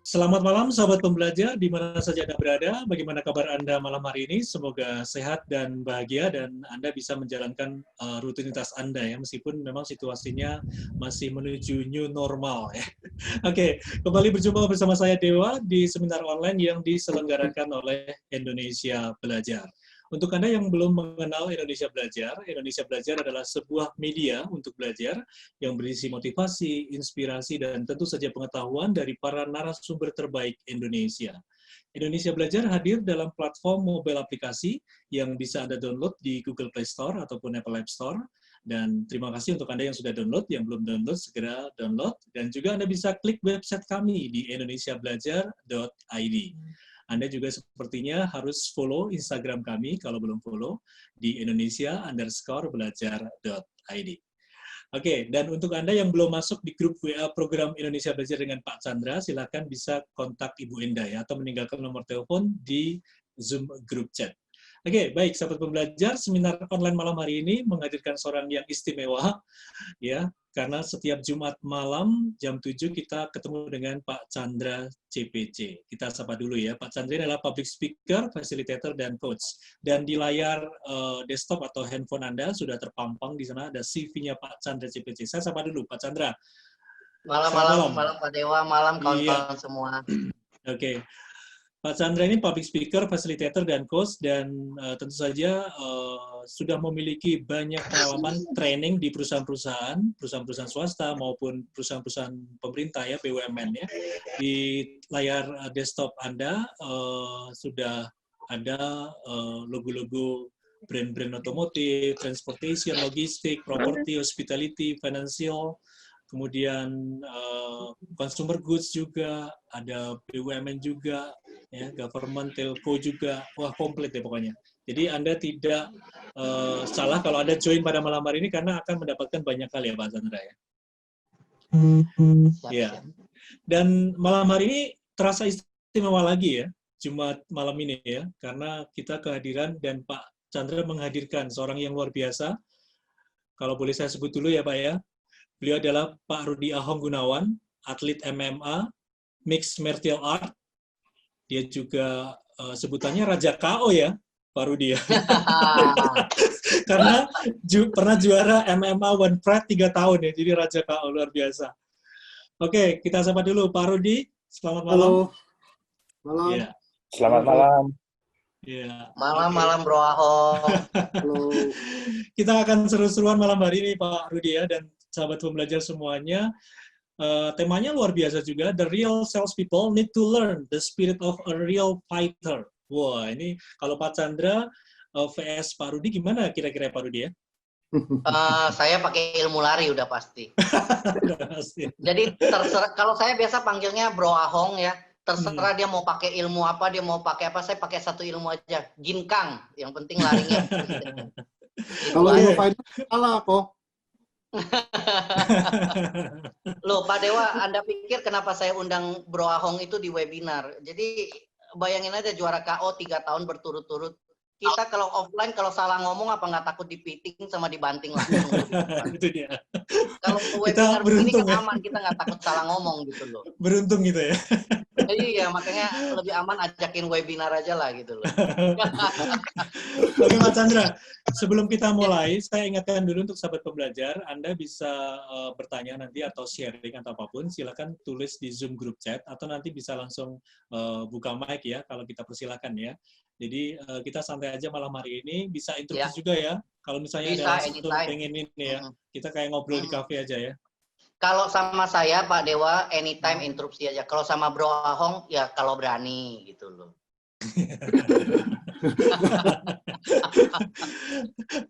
Selamat malam sahabat pembelajar di mana saja Anda berada. Bagaimana kabar Anda malam hari ini? Semoga sehat dan bahagia dan Anda bisa menjalankan rutinitas Anda ya, meskipun memang situasinya masih menuju new normal ya. Oke, kembali berjumpa bersama saya Dewa di seminar online yang diselenggarakan oleh Indonesia Belajar. Untuk Anda yang belum mengenal Indonesia Belajar adalah sebuah media untuk belajar yang berisi motivasi, inspirasi, dan tentu saja pengetahuan dari para narasumber terbaik Indonesia. Indonesia Belajar hadir dalam platform mobile aplikasi yang bisa Anda download di Google Play Store ataupun Apple App Store. Dan terima kasih untuk Anda yang sudah download, yang belum download, segera download. Dan juga Anda bisa klik website kami di indonesiabelajar.id. Anda juga sepertinya harus follow Instagram kami, kalau belum follow, di indonesia_belajar.id. Oke, dan untuk Anda yang belum masuk di grup WA program Indonesia Belajar dengan Pak Chandra, silakan bisa kontak Ibu Endah ya, atau meninggalkan nomor telepon di Zoom Group Chat. Oke, baik, sahabat pembelajar, seminar online malam hari ini menghadirkan seorang yang istimewa, ya, karena setiap Jumat malam jam 7 kita ketemu dengan Pak Chandra CPC. Kita sapa dulu ya, Pak Chandra adalah public speaker, facilitator, dan coach. Dan di layar desktop atau handphone Anda sudah terpampang di sana ada CV-nya Pak Chandra CPC. Saya sapa dulu, Pak Chandra. Malam Pak Dewa, malam kawan-kawan semua. Oke. Pak Chandra ini public speaker, facilitator, dan coach, dan tentu saja sudah memiliki banyak pengalaman training di perusahaan-perusahaan swasta maupun perusahaan-perusahaan pemerintah ya, BUMN ya. Di layar desktop Anda sudah ada logo-logo brand-brand otomotif, transportation, logistik, property, hospitality, financial, kemudian consumer goods juga, ada BUMN juga, ya, government, telco juga, wah komplit ya pokoknya. Jadi Anda tidak salah kalau Anda join pada malam hari ini karena akan mendapatkan banyak hal ya Pak Chandra ya. Ya. Dan malam hari ini terasa istimewa lagi ya, Jumat malam ini ya, karena kita kehadiran dan Pak Chandra menghadirkan seorang yang luar biasa. Kalau boleh saya sebut dulu ya Pak ya. Beliau adalah Pak Rudi Ahong Gunawan, atlet MMA, mixed martial art. Dia juga sebutannya Raja KO ya, Pak Rudi ya. Karena pernah juara MMA One Pride 3 tahun ya, jadi Raja KO luar biasa. Oke, kita sapa dulu Pak Rudi. Selamat malam. Halo. Malam. Ya. Selamat malam. Ya. Malam Bro Ahong. Halo. Kita akan seru-seruan malam hari ini Pak Rudi ya, dan sahabat pembelajar semuanya. Temanya luar biasa juga. The real salespeople need to learn the spirit of a real fighter. Wah, ini kalau Pak Chandra vs Pak Rudi gimana kira-kira Pak Rudi ya? Saya pakai ilmu lari udah pasti. Jadi terserah, kalau saya biasa panggilnya Bro Ahong ya. Terserah dia mau pakai ilmu apa, dia mau pakai apa, saya pakai satu ilmu aja. Ginkang, yang penting larinya. Kalau ilmu fighter salah kok. Loh, Pak Dewa, Anda pikir kenapa saya undang Bro Ahong itu di webinar? Jadi bayangin aja juara KO 3 tahun berturut-turut. Kita kalau offline, kalau salah ngomong apa nggak takut dipiting sama dibanting langsung. Itu dia. Kalau webinar begini kan aman, kita nggak takut salah ngomong gitu loh. Beruntung gitu ya. Iya, makanya lebih aman ajakin webinar aja lah gitu loh. Oke Mas Chandra, sebelum kita mulai, saya ingatkan dulu untuk sahabat pembelajar, Anda bisa bertanya nanti atau sharing atau apapun, silakan tulis di Zoom Group Chat, atau nanti bisa langsung buka mic ya, kalau kita persilakan ya. Jadi kita santai aja malam hari ini, bisa interupsi juga ya, kalau misalnya bisa, ada langsung pengen ini ya, kita kayak ngobrol di cafe aja ya. Kalau sama saya Pak Dewa, anytime interupsi aja. Kalau sama Bro Ahong, ya kalau berani gitu loh.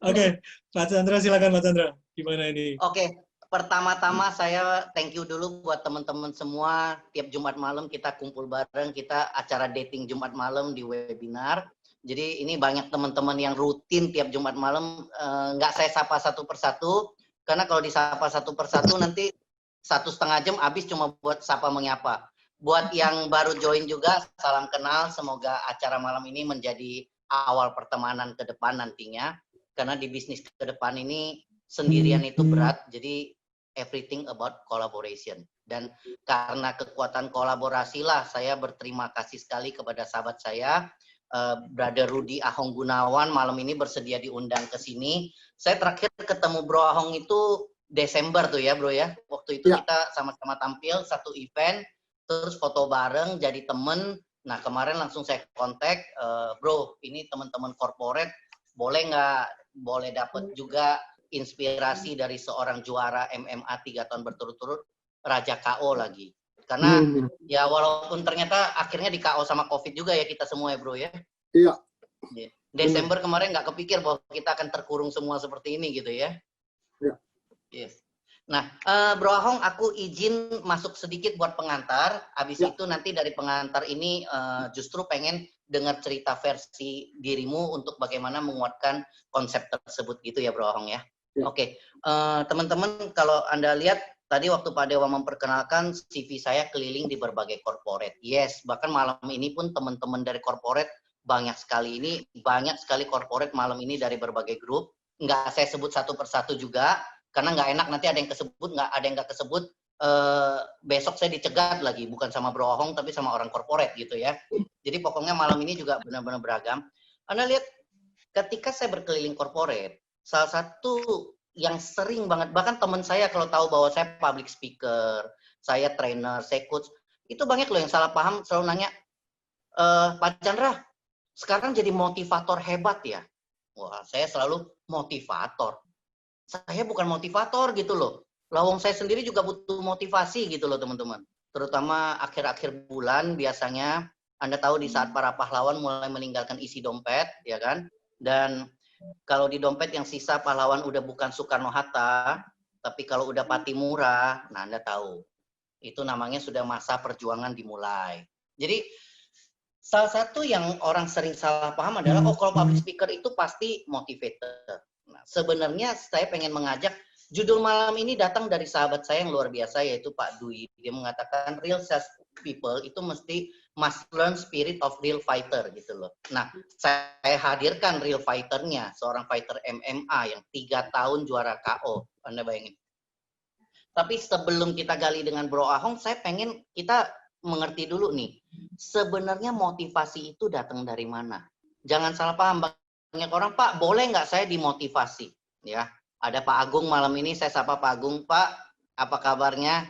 Oke, Pak Chandra silakan Pak Chandra. Gimana ini? Oke, pertama-tama saya thank you dulu buat teman-teman semua. Tiap Jumat malam kita kumpul bareng, kita acara dating Jumat malam di webinar. Jadi ini banyak teman-teman yang rutin tiap Jumat malam. Nggak saya sapa satu persatu. Karena kalau disapa satu persatu nanti 1,5 jam habis cuma buat sapa menyapa. Buat yang baru join juga, salam kenal. Semoga acara malam ini menjadi awal pertemanan ke depan nantinya. Karena di bisnis ke depan ini sendirian itu berat. Jadi everything about collaboration. Dan karena kekuatan kolaborasi lah, saya berterima kasih sekali kepada sahabat saya, Brother Rudy Ahong Gunawan, malam ini bersedia diundang ke sini. Saya terakhir ketemu Bro Ahong itu Desember tuh ya Bro ya. Waktu itu kita sama-sama tampil satu event, terus foto bareng, jadi temen. Nah kemarin langsung saya kontak, Bro ini teman-teman corporate, boleh nggak, boleh dapat juga inspirasi dari seorang juara MMA 3 tahun berturut-turut, Raja KO lagi. Karena ya walaupun ternyata akhirnya di KO sama COVID juga ya kita semua ya Bro ya. Iya. Desember kemarin nggak kepikir bahwa kita akan terkurung semua seperti ini gitu ya. Iya. Yes. Nah, Bro Ahong, aku izin masuk sedikit buat pengantar. Habis itu nanti dari pengantar ini justru pengen dengar cerita versi dirimu untuk bagaimana menguatkan konsep tersebut gitu ya Bro Ahong ya. Oke, teman-teman kalau Anda lihat tadi waktu Pak Dewa memperkenalkan CV saya keliling di berbagai corporate. Yes, bahkan malam ini pun teman-teman dari corporate banyak sekali corporate malam ini dari berbagai grup. Nggak saya sebut satu persatu juga, karena nggak enak nanti ada yang kesebut, ada yang nggak kesebut. Besok saya dicegat lagi, bukan sama Bro Ahong tapi sama orang corporate gitu ya. Jadi pokoknya malam ini juga benar-benar beragam. Anda lihat ketika saya berkeliling corporate, salah satu yang sering banget, bahkan teman saya kalau tahu bahwa saya public speaker, saya trainer, saya coach, itu banyak loh yang salah paham, selalu nanya, Pak Chandra, sekarang jadi motivator hebat ya? Wah, saya selalu motivator. Saya bukan motivator gitu loh. Lawang saya sendiri juga butuh motivasi gitu loh teman-teman. Terutama akhir-akhir bulan biasanya, Anda tahu di saat para pahlawan mulai meninggalkan isi dompet, ya kan? Dan kalau di dompet yang sisa pahlawan udah bukan Soekarno-Hatta, tapi kalau udah Patimura, nah Anda tahu, itu namanya sudah masa perjuangan dimulai. Jadi salah satu yang orang sering salah paham adalah, oh kalau public speaker itu pasti motivator. Nah, sebenarnya saya pengen mengajak, judul malam ini datang dari sahabat saya yang luar biasa yaitu Pak Dwi. Dia mengatakan real success people itu must learn spirit of real fighter gitu loh. Nah, saya hadirkan real fighternya, seorang fighter MMA yang 3 tahun juara KO. Anda bayangin. Tapi sebelum kita gali dengan Bro Ahong, saya pengen kita mengerti dulu nih, sebenarnya motivasi itu datang dari mana? Jangan salah paham, banyak orang, Pak, boleh nggak saya dimotivasi? Ya, ada Pak Agung malam ini, saya sapa Pak Agung. Pak, apa kabarnya?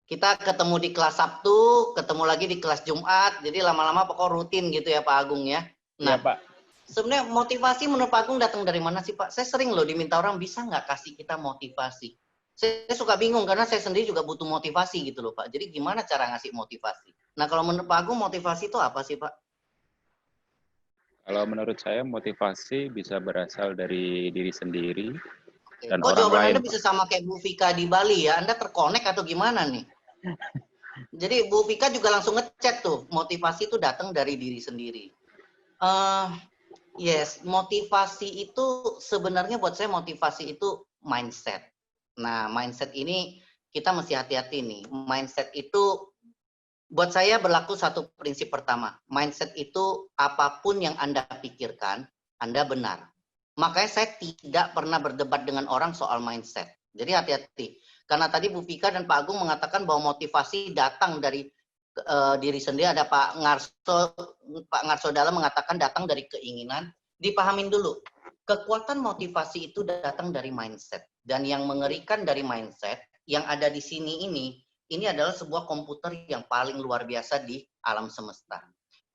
Kita ketemu di kelas Sabtu, ketemu lagi di kelas Jumat, jadi lama-lama pokok rutin gitu ya Pak Agung ya. Nah, ya, Pak. Sebenarnya motivasi menurut Pak Agung datang dari mana sih Pak? Saya sering loh diminta orang, bisa nggak kasih kita motivasi? Saya suka bingung karena saya sendiri juga butuh motivasi gitu loh Pak. Jadi gimana cara ngasih motivasi? Nah kalau menurut Pak Agung motivasi itu apa sih Pak? Kalau menurut saya motivasi bisa berasal dari diri sendiri dan kok orang jawaban lain. Anda bisa sama kayak Bu Vika di Bali ya? Anda terkonek atau gimana nih? Jadi Bu Vika juga langsung ngechat tuh, motivasi itu datang dari diri sendiri. Yes, motivasi itu sebenarnya buat saya motivasi itu mindset. Nah, mindset ini kita mesti hati-hati nih. Mindset itu buat saya berlaku satu prinsip pertama. Mindset itu apapun yang Anda pikirkan, Anda benar. Makanya saya tidak pernah berdebat dengan orang soal mindset. Jadi hati-hati. Karena tadi Bu Vika dan Pak Agung mengatakan bahwa motivasi datang dari diri sendiri. Ada Pak Ngarso Dalam mengatakan datang dari keinginan. Dipahamin dulu. Kekuatan motivasi itu datang dari mindset. Dan yang mengerikan dari mindset, yang ada di sini ini adalah sebuah komputer yang paling luar biasa di alam semesta.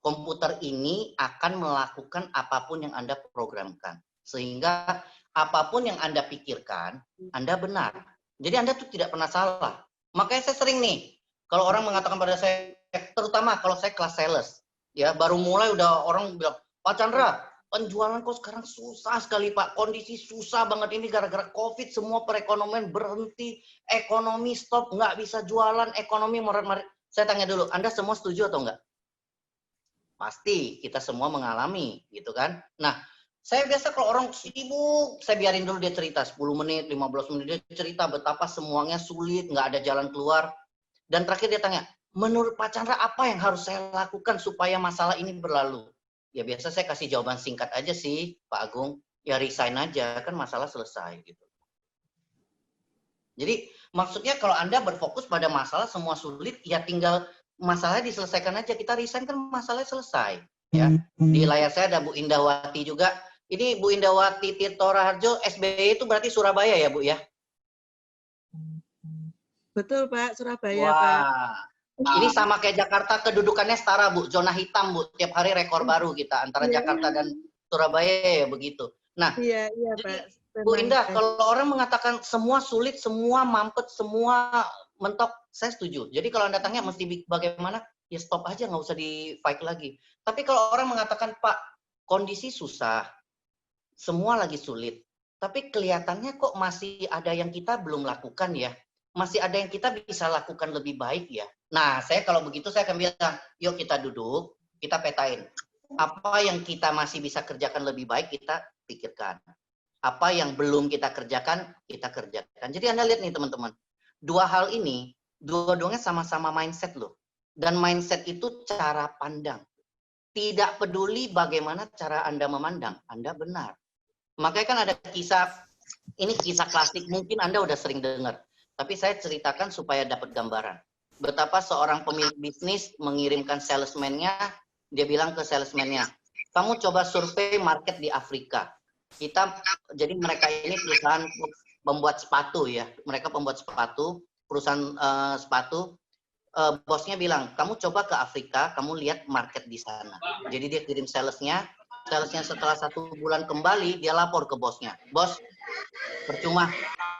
Komputer ini akan melakukan apapun yang Anda programkan. Sehingga apapun yang Anda pikirkan, Anda benar. Jadi Anda tuh tidak pernah salah. Makanya saya sering nih, kalau orang mengatakan pada saya, terutama kalau saya kelas sales, ya baru mulai udah orang bilang, Pak Chandra, penjualan kok sekarang susah sekali Pak, kondisi susah banget ini gara-gara COVID, semua perekonomian berhenti, ekonomi stop, nggak bisa jualan, ekonomi morat-marit. Saya tanya dulu, Anda semua setuju atau enggak? Pasti, kita semua mengalami, gitu kan. Nah, saya biasa kalau orang sibuk, saya biarin dulu dia cerita, 10 menit, 15 menit, dia cerita betapa semuanya sulit, nggak ada jalan keluar. Dan terakhir dia tanya, menurut Pak Chandra apa yang harus saya lakukan supaya masalah ini berlalu? Ya biasa saya kasih jawaban singkat aja sih, Pak Agung. Ya resign aja, kan masalah selesai gitu. Jadi maksudnya kalau Anda berfokus pada masalah semua sulit, ya tinggal masalahnya diselesaikan aja. Kita resign kan masalahnya selesai. Ya, di layar saya ada Bu Indawati juga. Ini Bu Indawati Tirto Raharjo, SBY itu berarti Surabaya ya Bu ya? Betul Pak, Surabaya Pak. Wah, ini sama kayak Jakarta, kedudukannya setara Bu, zona hitam Bu. Tiap hari rekor baru kita antara Jakarta dan Surabaya ya begitu. Nah, iya jadi, Pak. Bu Indah, kalau orang mengatakan semua sulit, semua mampet, semua mentok, saya setuju. Jadi kalau Anda tanya mesti bagaimana, ya stop aja, nggak usah di fight lagi. Tapi kalau orang mengatakan, Pak, kondisi susah, semua lagi sulit, tapi kelihatannya kok masih ada yang kita belum lakukan ya, masih ada yang kita bisa lakukan lebih baik ya. Nah, saya kalau begitu saya akan bilang, yuk kita duduk, kita petain. Apa yang kita masih bisa kerjakan lebih baik, kita pikirkan. Apa yang belum kita kerjakan, kita kerjakan. Jadi Anda lihat nih teman-teman, dua hal ini, dua-duanya sama-sama mindset loh. Dan mindset itu cara pandang. Tidak peduli bagaimana cara Anda memandang, Anda benar. Makanya kan ada kisah, ini kisah klasik, mungkin Anda udah sering dengar. Tapi saya ceritakan supaya dapat gambaran. Betapa seorang pemilik bisnis mengirimkan salesman-nya, dia bilang ke salesman-nya, kamu coba survei market di Afrika. Jadi mereka ini perusahaan pembuat sepatu ya, mereka pembuat sepatu, perusahaan sepatu. Bosnya bilang, kamu coba ke Afrika, kamu lihat market di sana. Jadi dia kirim salesnya setelah 1 bulan kembali, dia lapor ke bosnya. Bos, percuma,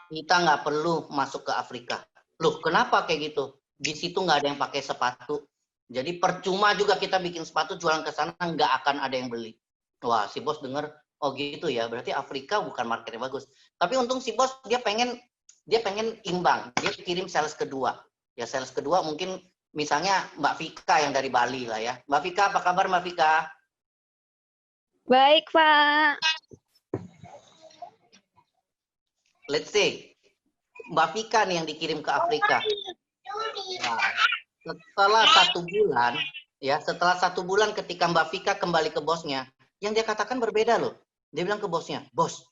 kita nggak perlu masuk ke Afrika. Loh, kenapa kayak gitu? Di situ nggak ada yang pakai sepatu. Jadi percuma juga kita bikin sepatu, jualan ke sana, nggak akan ada yang beli. Wah, si bos denger, oh gitu ya, berarti Afrika bukan market yang bagus. Tapi untung si bos dia pengen imbang, dia kirim sales kedua. Ya sales kedua mungkin misalnya Mbak Vika yang dari Bali lah ya. Mbak Vika, apa kabar Mbak Vika? Baik, Pak. Let's say Mbak Vika nih yang dikirim ke Afrika. Nah, setelah satu bulan ketika Mbak Vika kembali ke bosnya, yang dia katakan berbeda loh. Dia bilang ke bosnya, bos,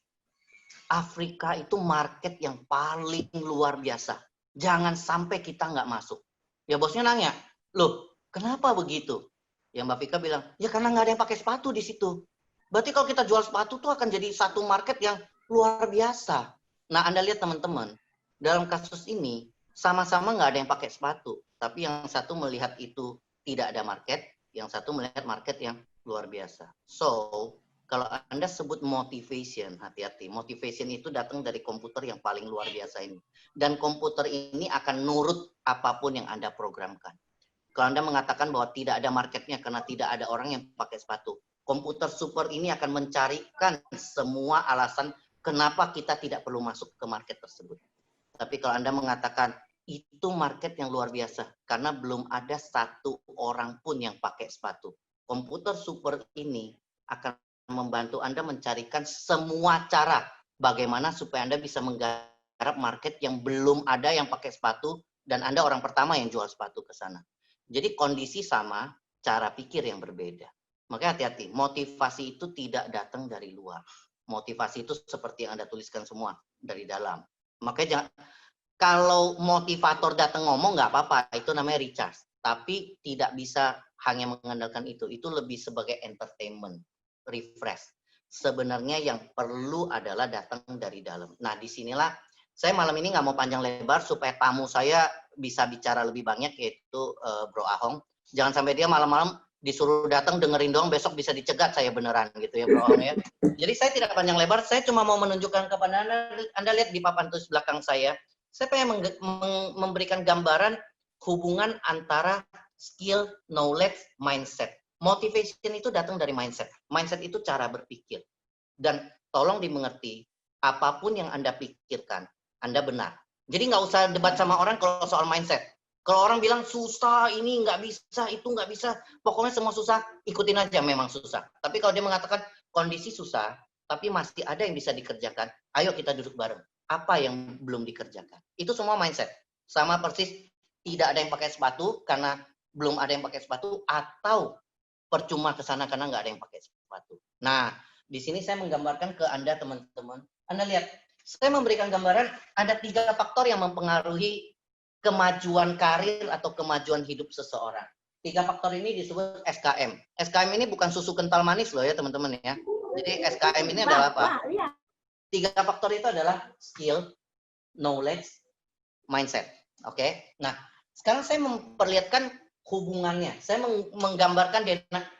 Afrika itu market yang paling luar biasa. Jangan sampai kita nggak masuk. Ya bosnya nanya, loh kenapa begitu? Ya Mbak Vika bilang, ya karena nggak ada yang pakai sepatu di situ. Berarti kalau kita jual sepatu tuh akan jadi satu market yang luar biasa. Nah Anda lihat teman-teman, dalam kasus ini sama-sama nggak ada yang pakai sepatu. Tapi yang satu melihat itu tidak ada market, yang satu melihat market yang luar biasa. So, kalau Anda sebut motivation, hati-hati. Motivation itu datang dari komputer yang paling luar biasa ini. Dan komputer ini akan nurut apapun yang Anda programkan. Kalau Anda mengatakan bahwa tidak ada marketnya karena tidak ada orang yang pakai sepatu, komputer super ini akan mencarikan semua alasan kenapa kita tidak perlu masuk ke market tersebut. Tapi kalau Anda mengatakan, itu market yang luar biasa, karena belum ada satu orang pun yang pakai sepatu. Komputer super ini akan membantu Anda mencarikan semua cara bagaimana supaya Anda bisa menggarap market yang belum ada yang pakai sepatu dan Anda orang pertama yang jual sepatu ke sana. Jadi kondisi sama, cara pikir yang berbeda. Makanya hati-hati, motivasi itu tidak datang dari luar. Motivasi itu seperti yang Anda tuliskan semua, dari dalam. Makanya jangan, kalau motivator datang ngomong nggak apa-apa, itu namanya recharge. Tapi tidak bisa hanya mengandalkan itu lebih sebagai entertainment. Refresh. Sebenarnya yang perlu adalah datang dari dalam. Nah, disinilah saya malam ini nggak mau panjang lebar supaya tamu saya bisa bicara lebih banyak, yaitu Bro Ahong. Jangan sampai dia malam-malam disuruh datang dengerin doang, besok bisa dicegat saya beneran gitu ya Bro Ahong ya. Jadi saya tidak panjang lebar, saya cuma mau menunjukkan kepada Anda lihat di papan tulis belakang saya pengen memberikan gambaran hubungan antara skill, knowledge, mindset. Motivation itu datang dari mindset. Mindset itu cara berpikir. Dan tolong dimengerti, apapun yang Anda pikirkan, Anda benar. Jadi nggak usah debat sama orang kalau soal mindset. Kalau orang bilang susah, ini nggak bisa, itu nggak bisa, pokoknya semua susah, ikutin aja memang susah. Tapi kalau dia mengatakan kondisi susah, tapi masih ada yang bisa dikerjakan, ayo kita duduk bareng. Apa yang belum dikerjakan? Itu semua mindset. Sama persis tidak ada yang pakai sepatu karena belum ada yang pakai sepatu, atau percuma ke sana karena nggak ada yang pakai sepatu. Nah, di sini saya menggambarkan ke Anda teman-teman. Anda lihat, saya memberikan gambaran ada 3 faktor yang mempengaruhi kemajuan karir atau kemajuan hidup seseorang. 3 faktor ini disebut SKM. SKM ini bukan susu kental manis loh ya teman-teman ya. Jadi SKM ini adalah apa? 3 faktor itu adalah skill, knowledge, mindset. Oke. Nah, sekarang saya memperlihatkan hubungannya. Saya menggambarkan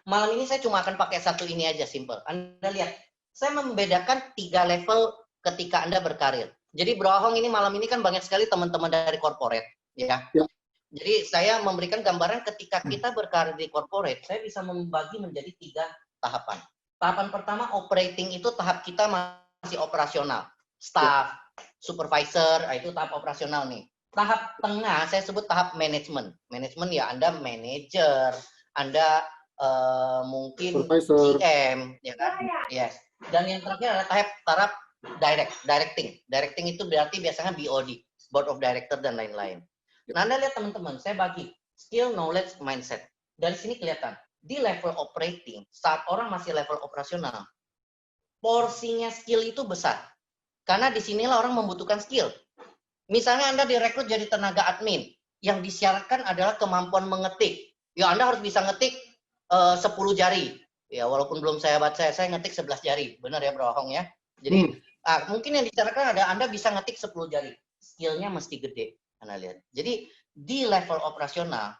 malam ini saya cuma akan pakai satu ini aja, simple. Anda lihat, saya membedakan 3 level ketika Anda berkarir. Jadi Bro Ahong ini malam ini kan banyak sekali teman-teman dari corporate, ya. Jadi saya memberikan gambaran ketika kita berkarir di corporate, saya bisa membagi menjadi 3 tahapan. Tahapan pertama operating itu tahap kita masih operasional, staff, supervisor, itu tahap operasional nih. Tahap tengah saya sebut tahap manajemen. Manajemen ya Anda manager, Anda mungkin GM, ya kan? Yes. Dan yang terakhir adalah tahap directing. Directing itu berarti biasanya BOD, Board of Director dan lain-lain. Nah, Anda lihat teman-teman, saya bagi skill, knowledge, mindset. Dari sini kelihatan, di level operating, saat orang masih level operasional, porsinya skill itu besar. Karena disinilah orang membutuhkan skill. Misalnya Anda direkrut jadi tenaga admin, yang disyaratkan adalah kemampuan mengetik. Ya, Anda harus bisa ngetik 10 jari. Ya, walaupun belum saya ngetik 11 jari. Benar ya, Bro Ahong ya? Jadi, mungkin yang disyaratkan ada Anda bisa ngetik 10 jari. Skill-nya mesti gede. Anda lihat. Jadi, di level operasional,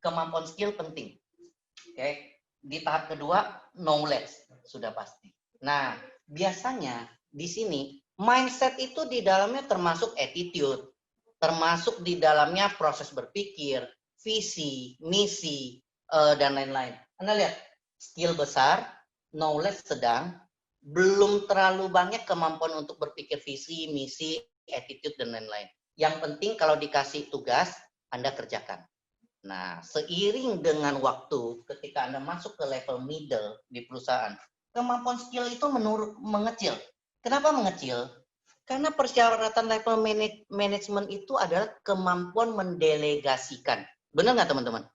kemampuan skill penting. Oke. Di tahap kedua, knowledge. Sudah pasti. Nah, biasanya di sini, mindset itu di dalamnya termasuk attitude. Termasuk di dalamnya proses berpikir, visi, misi, dan lain-lain. Anda lihat, skill besar, knowledge sedang, belum terlalu banyak kemampuan untuk berpikir visi, misi, attitude, dan lain-lain. Yang penting kalau dikasih tugas, Anda kerjakan. Nah, seiring dengan waktu, ketika Anda masuk ke level middle di perusahaan, kemampuan skill itu mengecil. Kenapa mengecil? Karena persyaratan level manajemen itu adalah kemampuan mendelegasikan. Benar nggak teman-teman?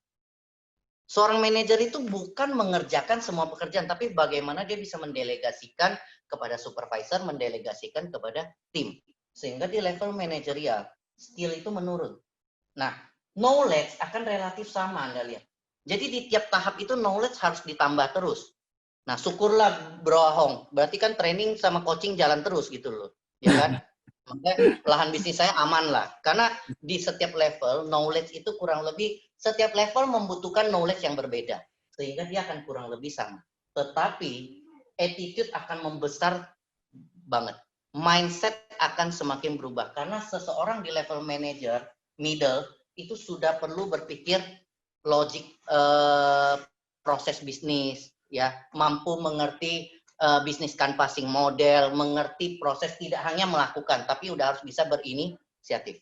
Seorang manajer itu bukan mengerjakan semua pekerjaan, tapi bagaimana dia bisa mendelegasikan kepada supervisor, mendelegasikan kepada tim. Sehingga di level manajerial, skill itu menurun. Nah, knowledge akan relatif sama, Anda lihat. Jadi di tiap tahap itu knowledge harus ditambah terus. Nah, syukurlah Bro Ahong, berarti kan training sama coaching jalan terus gitu loh. Ya kan? Makanya lahan bisnis saya aman lah. Karena di setiap level, knowledge itu kurang lebih, setiap level membutuhkan knowledge yang berbeda. Sehingga dia akan kurang lebih sama. Tetapi, attitude akan membesar banget. Mindset akan semakin berubah. Karena seseorang di level manager, middle, itu sudah perlu berpikir logik proses bisnis, ya, mampu mengerti bisnis canvassing model, mengerti proses tidak hanya melakukan, tapi udah harus bisa berinisiatif.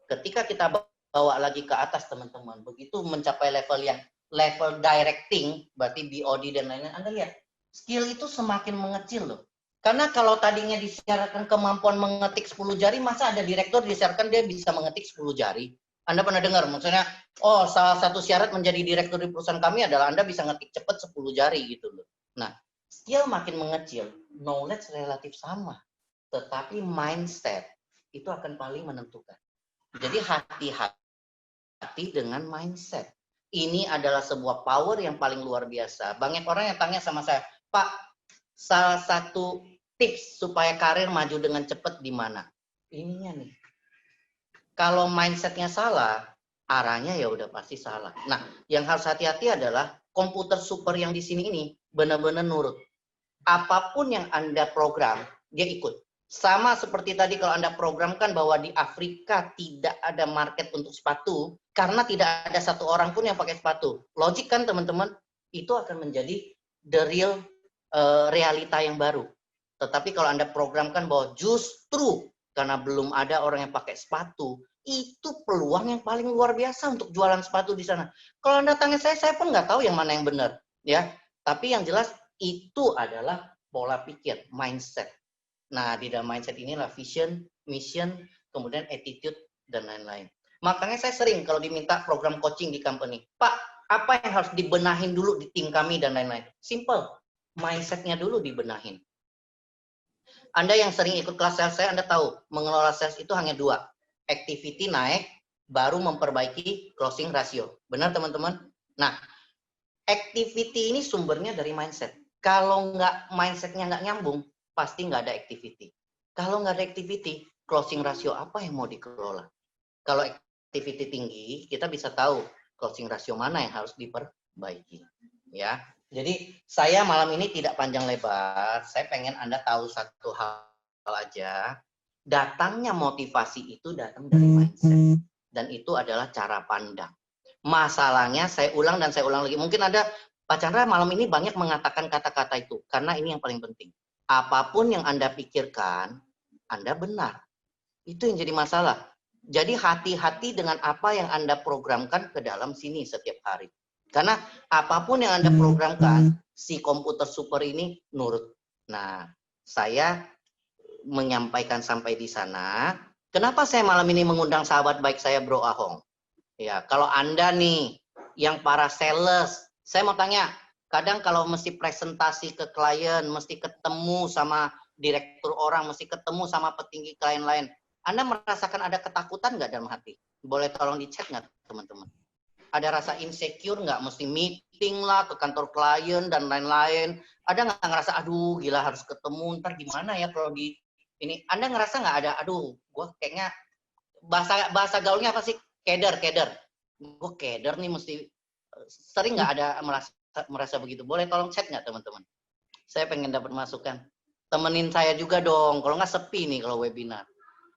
Ketika kita bawa lagi ke atas teman-teman, begitu mencapai level directing, berarti BOD dan lain-lain, Anda lihat, skill itu semakin mengecil loh. Karena kalau tadinya disyaratkan kemampuan mengetik 10 jari, masa ada direktur disyaratkan dia bisa mengetik 10 jari? Anda pernah dengar, maksudnya, oh salah satu syarat menjadi direktur di perusahaan kami adalah Anda bisa ngetik cepat 10 jari gitu loh. Nah, skill makin mengecil, knowledge relatif sama, tetapi mindset itu akan paling menentukan. Jadi hati-hati dengan mindset. Ini adalah sebuah power yang paling luar biasa. Banyak orang yang tanya sama saya, Pak, salah satu tips supaya karir maju dengan cepat di mana? Ininya nih. Kalau mindsetnya salah, arahnya ya udah pasti salah. Nah, yang harus hati-hati adalah komputer super yang di sini ini benar-benar nurut. Apapun yang Anda program, dia ikut. Sama seperti tadi kalau Anda programkan bahwa di Afrika tidak ada market untuk sepatu, karena tidak ada satu orang pun yang pakai sepatu. Logik kan teman-teman? Itu akan menjadi the real realita yang baru. Tetapi kalau Anda programkan bahwa justru karena belum ada orang yang pakai sepatu, itu peluang yang paling luar biasa untuk jualan sepatu di sana. Kalau Anda tanya saya pun nggak tahu yang mana yang benar, ya. Tapi yang jelas itu adalah pola pikir, mindset. Nah, di dalam mindset inilah vision, mission, kemudian attitude dan lain-lain. Makanya saya sering kalau diminta program coaching di company, Pak, apa yang harus dibenahin dulu di tim kami dan lain-lain? Simple, mindsetnya dulu dibenahin. Anda yang sering ikut kelas sales saya, Anda tahu mengelola sales itu hanya dua. Activity naik, baru memperbaiki closing ratio. Benar teman-teman? Nah, activity ini sumbernya dari mindset. Kalau mindsetnya nggak nyambung, pasti nggak ada activity. Kalau nggak ada activity, closing ratio apa yang mau dikelola? Kalau activity tinggi, kita bisa tahu closing ratio mana yang harus diperbaiki. Ya, jadi saya malam ini tidak panjang lebar. Saya pengen Anda tahu satu hal aja. Datangnya motivasi itu datang dari mindset. Dan itu adalah cara pandang. Masalahnya saya ulang dan saya ulang lagi. Mungkin ada Pak Chandra malam ini banyak mengatakan kata-kata itu. Karena ini yang paling penting. Apapun yang Anda pikirkan, Anda benar. Itu yang jadi masalah. Jadi hati-hati dengan apa yang Anda programkan ke dalam sini setiap hari. Karena apapun yang Anda programkan, si komputer super ini nurut. Nah, saya menyampaikan sampai di sana. Kenapa saya malam ini mengundang sahabat baik saya Bro Ahong? Ya, kalau Anda nih yang para sales, saya mau tanya, kadang kalau mesti presentasi ke klien, mesti ketemu sama direktur orang, mesti ketemu sama petinggi klien lain, Anda merasakan ada ketakutan nggak dalam hati? Boleh tolong dicek nggak teman-teman? Ada rasa insecure nggak? Mesti meeting lah ke kantor klien dan lain-lain. Ada nggak ngerasa, aduh gila harus ketemu, ntar gimana ya kalau di ini? Anda ngerasa nggak ada, aduh gue kayaknya, bahasa gaulnya apa sih? Keder. Gue keder nih mesti, sering nggak ada merasa begitu? Boleh tolong chat nggak teman-teman? Saya pengen dapat masukan. Temenin saya juga dong, kalau nggak sepi nih kalau webinar.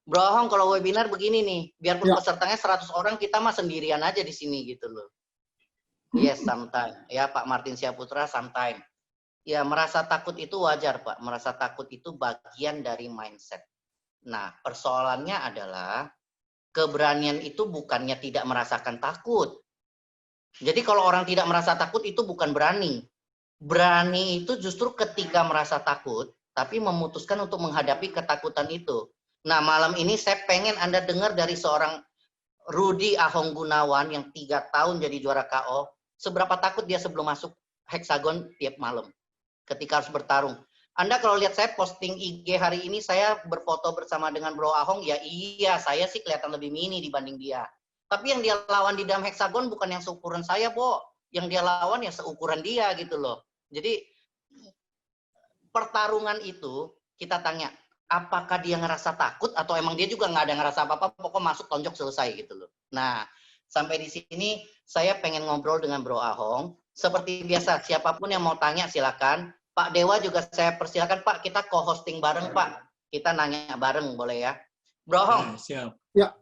Bro Hong, kalau webinar begini nih, biarpun pesertanya 100 orang, kita mah sendirian aja di sini gitu loh. Yes, sometimes. Ya Pak Martin Syahputra, sometimes. Ya merasa takut itu wajar Pak, merasa takut itu bagian dari mindset. Nah, persoalannya adalah keberanian itu bukannya tidak merasakan takut. Jadi kalau orang tidak merasa takut itu bukan berani. Berani itu justru ketika merasa takut, tapi memutuskan untuk menghadapi ketakutan itu. Nah, malam ini saya pengen Anda dengar dari seorang Rudy Ahong Gunawan yang 3 tahun jadi juara KO. Seberapa takut dia sebelum masuk heksagon tiap malam ketika harus bertarung. Anda kalau lihat saya posting IG hari ini, saya berfoto bersama dengan Bro Ahong, ya iya, saya sih kelihatan lebih mini dibanding dia. Tapi yang dia lawan di dalam heksagon bukan yang seukuran saya, Bo. Yang dia lawan ya seukuran dia gitu loh. Jadi pertarungan itu kita tanya, apakah dia ngerasa takut atau emang dia juga nggak ada ngerasa apa-apa, pokoknya masuk tonjok selesai gitu loh. Nah, sampai di sini saya pengen ngobrol dengan Bro Ahong. Seperti biasa, siapapun yang mau tanya silakan. Pak Dewa juga saya persilakan Pak, kita co-hosting bareng Pak. Kita nanya bareng boleh ya. Bro Ahong. Siap. Ya.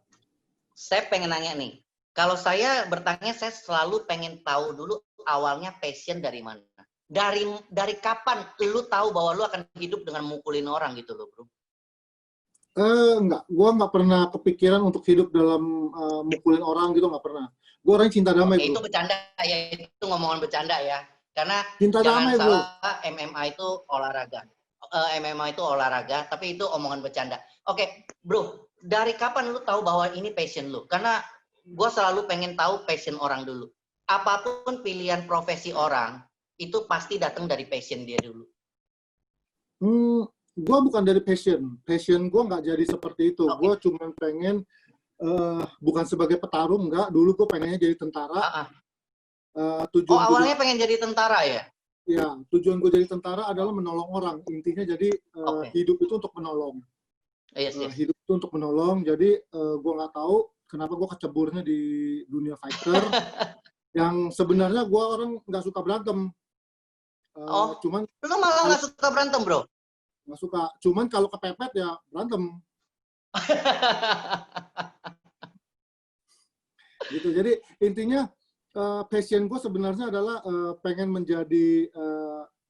Saya pengen nanya nih. Kalau saya bertanya, saya selalu pengen tahu dulu awalnya passion dari mana. Dari kapan lu tahu bahwa lu akan hidup dengan mukulin orang gitu loh, Bro? Enggak, gue nggak pernah kepikiran untuk hidup dalam mukulin orang gitu, nggak pernah. Gue orang cinta damai, Oke, bro. itu bercanda ya, itu ngomongan bercanda ya. Karena Cinta jangan damai, salah, bro. MMA itu olahraga. MMA itu olahraga, tapi itu omongan bercanda. Oke, Bro, dari kapan lu tahu bahwa ini passion lu? Karena gue selalu pengen tahu passion orang dulu. Apapun pilihan profesi orang, itu pasti datang dari passion dia dulu. Gue bukan dari passion. Passion gue nggak jadi seperti itu. Okay. Gue cuma pengen, bukan sebagai petarung, enggak. Dulu gue pengennya jadi tentara. Tujuan awalnya pengen jadi tentara ya? Ya, tujuan gue jadi tentara adalah menolong orang. Intinya jadi hidup itu untuk menolong. Yes. Hidup itu untuk menolong. Jadi gue nggak tahu kenapa gue keceburnya di dunia fighter. Yang sebenarnya gue orang nggak suka berantem. Cuman lu malah nggak suka berantem, Bro? Nggak suka. Cuman kalau kepepet ya berantem. Gitu. Jadi intinya passion gue sebenarnya adalah pengen menjadi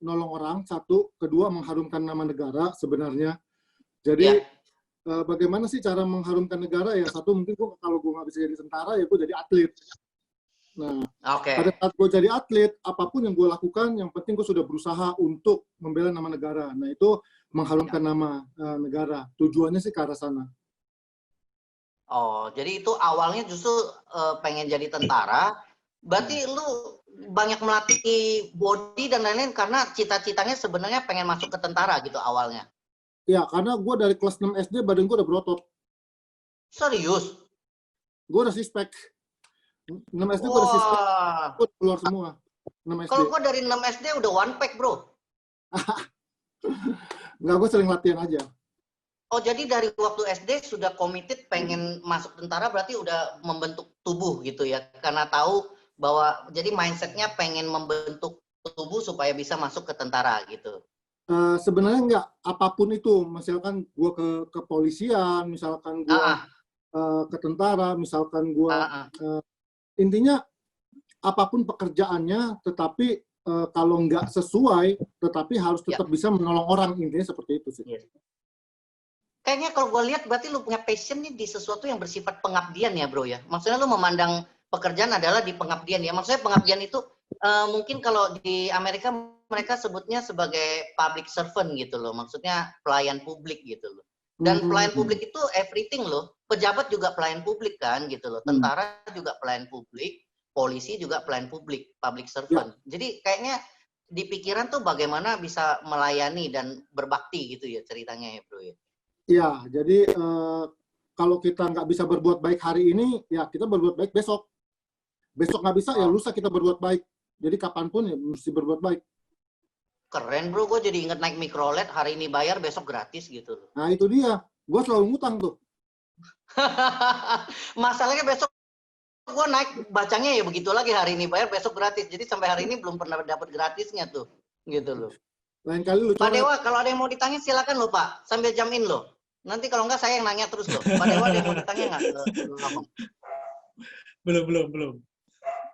nolong orang, satu. Kedua, mengharumkan nama negara sebenarnya. Jadi bagaimana sih cara mengharumkan negara? Ya satu, mungkin kalau gue nggak bisa jadi tentara, ya gue jadi atlet. Nah, pada saat gue jadi atlet, apapun yang gue lakukan, yang penting gue sudah berusaha untuk membela nama negara. Nah, itu mengharumkan nama negara. Tujuannya sih ke arah sana. Oh, jadi itu awalnya justru pengen jadi tentara. Berarti lu banyak melatih body dan lain-lain karena cita-citanya sebenarnya pengen masuk ke tentara gitu awalnya. Ya, karena gue dari kelas 6 SD badan gue udah berotot. Serius? Gue udah sispek. 6 SD gue udah sispek, Wah. gue keluar semua. 6 SD. Kalau gue dari 6 SD udah one pack, bro. Nggak, gue sering latihan aja. Oh, jadi dari waktu SD sudah committed pengen masuk tentara, berarti udah membentuk tubuh gitu ya? Karena tahu bahwa, jadi mindset-nya pengen membentuk tubuh supaya bisa masuk ke tentara gitu. Sebenarnya nggak, apapun itu. Misalkan gue ke kepolisian, misalkan gue ke tentara, misalkan gue... intinya, apapun pekerjaannya, tetapi kalau nggak sesuai, tetapi harus tetap bisa menolong orang. Intinya seperti itu sih. Yes. Kayaknya kalau gue lihat berarti lu punya passion nih di sesuatu yang bersifat pengabdian ya, bro ya. Maksudnya lu memandang pekerjaan adalah di pengabdian ya. Maksudnya pengabdian itu mungkin kalau di Amerika mereka sebutnya sebagai public servant gitu loh. Maksudnya pelayan publik gitu loh. Dan pelayan publik itu everything loh. Pejabat juga pelayan publik kan gitu loh. Tentara juga pelayan publik, polisi juga pelayan publik, public servant. Jadi kayaknya di pikiran tuh bagaimana bisa melayani dan berbakti gitu ya ceritanya ya, bro ya. Ya, jadi kalau kita nggak bisa berbuat baik hari ini, ya kita berbuat baik besok. Besok nggak bisa, ya lusa kita berbuat baik. Jadi kapanpun ya mesti berbuat baik. Keren bro, gue jadi inget naik mikrolet, hari ini bayar, besok gratis gitu loh. Nah itu dia, gue selalu ngutang tuh. Masalahnya besok gue naik, bacanya ya begitu lagi, hari ini bayar, besok gratis. Jadi sampai hari ini belum pernah dapat gratisnya tuh, gitu loh. Lain kali lu Pak Dewa, kalau ada yang mau ditanya silakan loh Pak, sambil jam in loh. Nanti kalau enggak saya yang nanya terus loh. Pak Dewa ada yang mau ditanya nggak? Belum.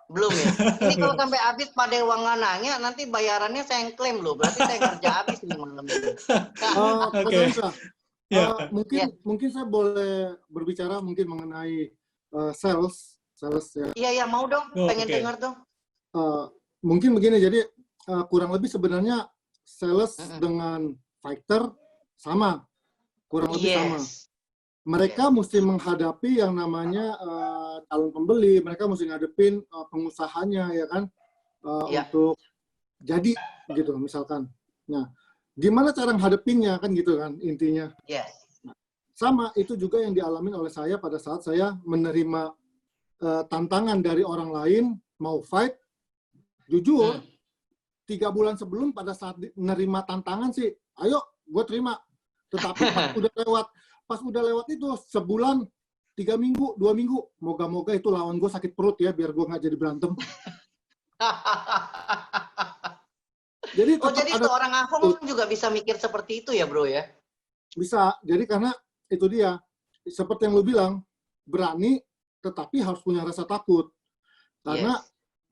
Belum ya? Ini kalau sampai habis Pak Dewa nggak nanya, nanti bayarannya saya yang klaim loh. Berarti saya kerja habis nih malam ini. Oke. Mungkin saya boleh berbicara mungkin mengenai sales ya. Iya, mau dong. Pengen dengar dong. Mungkin begini, jadi kurang lebih sebenarnya sales dengan fighter sama. Kurang lebih sama. Mereka mesti menghadapi yang namanya calon pembeli, mereka mesti ngadepin pengusahanya ya kan, untuk jadi gitu misalkan. Nah, gimana cara menghadapinya kan gitu kan intinya. Nah, sama itu juga yang dialami oleh saya pada saat saya menerima tantangan dari orang lain mau fight. Jujur, 3 bulan sebelum pada saat menerima tantangan sih, ayo gue terima. Tetapi pas udah lewat itu sebulan, 3 minggu, 2 minggu, moga-moga itu lawan gue sakit perut ya, biar gue nggak jadi berantem. Jadi seorang Ahong juga bisa mikir seperti itu ya bro ya? Bisa, jadi karena itu dia, seperti yang lu bilang, berani tetapi harus punya rasa takut. Karena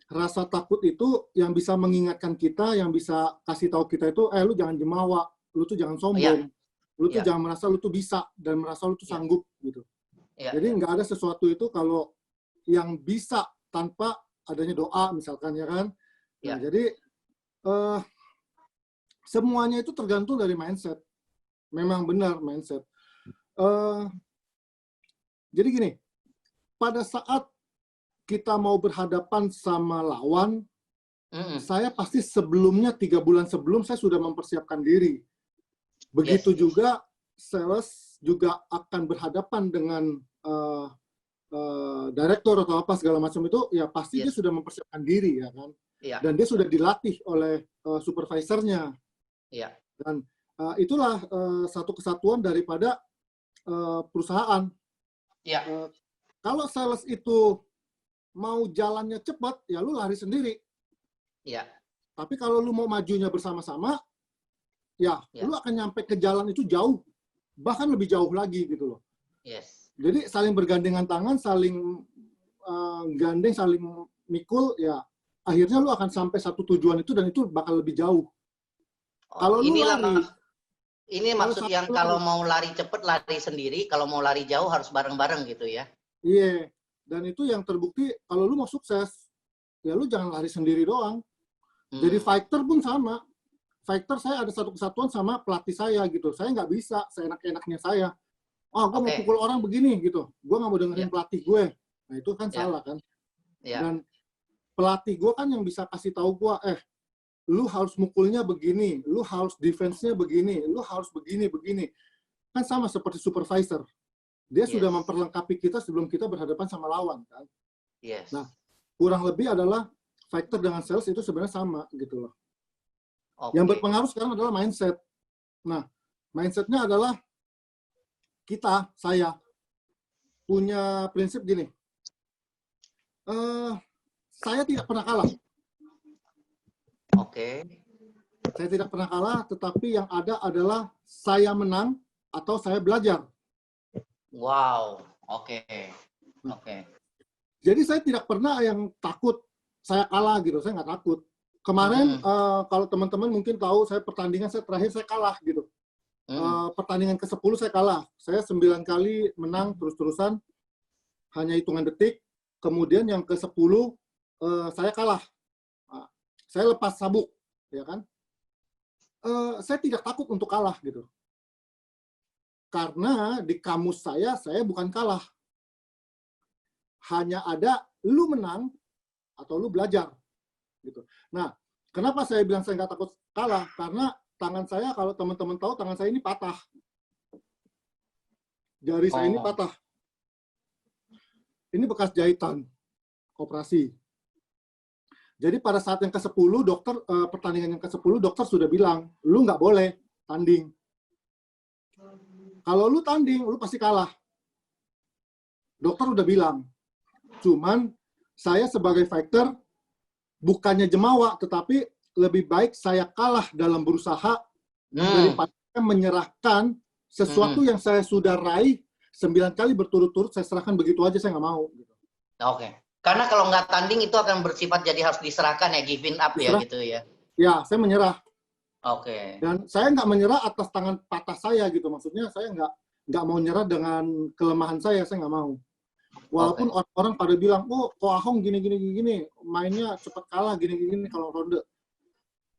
rasa takut itu yang bisa mengingatkan kita, yang bisa kasih tahu kita itu, lu jangan jemawa, lu tuh jangan sombong. Lu tuh jangan merasa lu tuh bisa dan merasa lu tuh sanggup gitu. Jadi nggak ada sesuatu itu kalau yang bisa tanpa adanya doa misalkan ya kan. Nah, jadi semuanya itu tergantung dari mindset. Memang benar mindset. Jadi gini, pada saat kita mau berhadapan sama lawan, saya pasti sebelumnya 3 bulan sebelum saya sudah mempersiapkan diri. Begitu juga sales juga akan berhadapan dengan direktur atau apa segala macam itu, ya pasti dia sudah mempersiapkan diri ya kan. Dan dia sudah dilatih oleh supervisornya. Dan itulah satu kesatuan daripada perusahaan. Kalau sales itu mau jalannya cepat, ya lu lari sendiri. Tapi kalau lu mau majunya bersama-sama, lu akan nyampe ke jalan itu jauh, bahkan lebih jauh lagi gitu loh. Jadi saling bergandengan tangan, saling gandeng, saling mikul, ya akhirnya lu akan sampai satu tujuan itu dan itu bakal lebih jauh. Kalau lu lari, ini maksud yang kalau mau lari cepet lari sendiri, kalau mau lari jauh harus bareng-bareng gitu ya? Iya, dan itu yang terbukti kalau lu mau sukses, ya lu jangan lari sendiri doang. Jadi fighter pun sama. Fighter saya ada satu kesatuan sama pelatih saya gitu. Saya nggak bisa seenak-enaknya saya. Gue mau pukul orang begini gitu. Gue nggak mau dengerin pelatih gue. Nah itu kan salah kan. Dan pelatih gue kan yang bisa kasih tahu gue, lu harus mukulnya begini, lu harus defense-nya begini, lu harus begini. Kan sama seperti supervisor. Dia sudah memperlengkapi kita sebelum kita berhadapan sama lawan, kan? Yes. Nah, kurang lebih adalah fighter dengan sales itu sebenarnya sama gitu loh. Oke. Yang berpengaruh sekarang adalah mindset. Nah, mindsetnya adalah saya punya prinsip gini. Saya tidak pernah kalah. Oke. Saya tidak pernah kalah, tetapi yang ada adalah saya menang atau saya belajar. Wow. Oke. Oke. Jadi saya tidak pernah yang takut saya kalah gitu. Saya nggak takut. Kemarin kalau teman-teman mungkin tahu, saya pertandingan terakhir saya kalah gitu. Pertandingan ke-10 saya kalah. Saya 9 kali menang terus-terusan, hanya hitungan detik. Kemudian yang ke-10 saya kalah. Saya lepas sabuk, ya kan? Saya tidak takut untuk kalah gitu. Karena di kamus saya bukan kalah. Hanya ada lu menang atau lu belajar. Gitu. Nah, kenapa saya bilang saya nggak takut kalah? Karena tangan saya, kalau teman-teman tahu, tangan saya ini patah. Jari saya ini patah. Ini bekas jahitan, operasi. Jadi pada saat yang ke-10, pertandingan yang ke-10, dokter sudah bilang, lu nggak boleh tanding. Kalau lu tanding, lu pasti kalah. Dokter udah bilang. Cuman, saya sebagai fighter, bukannya jemawa, tetapi lebih baik saya kalah dalam berusaha daripada menyerahkan sesuatu yang saya sudah raih 9 kali berturut-turut, saya serahkan begitu aja, saya nggak mau. Oke. Karena kalau nggak tanding itu akan bersifat jadi harus diserahkan ya, giving up ya gitu ya. Ya, saya menyerah. Oke. Dan saya nggak menyerah atas tangan patah saya gitu. Maksudnya saya nggak mau nyerah dengan kelemahan saya nggak mau. Walaupun orang-orang pada bilang, oh, Ko Ahong gini, mainnya cepat kalah, gini kalau ronde.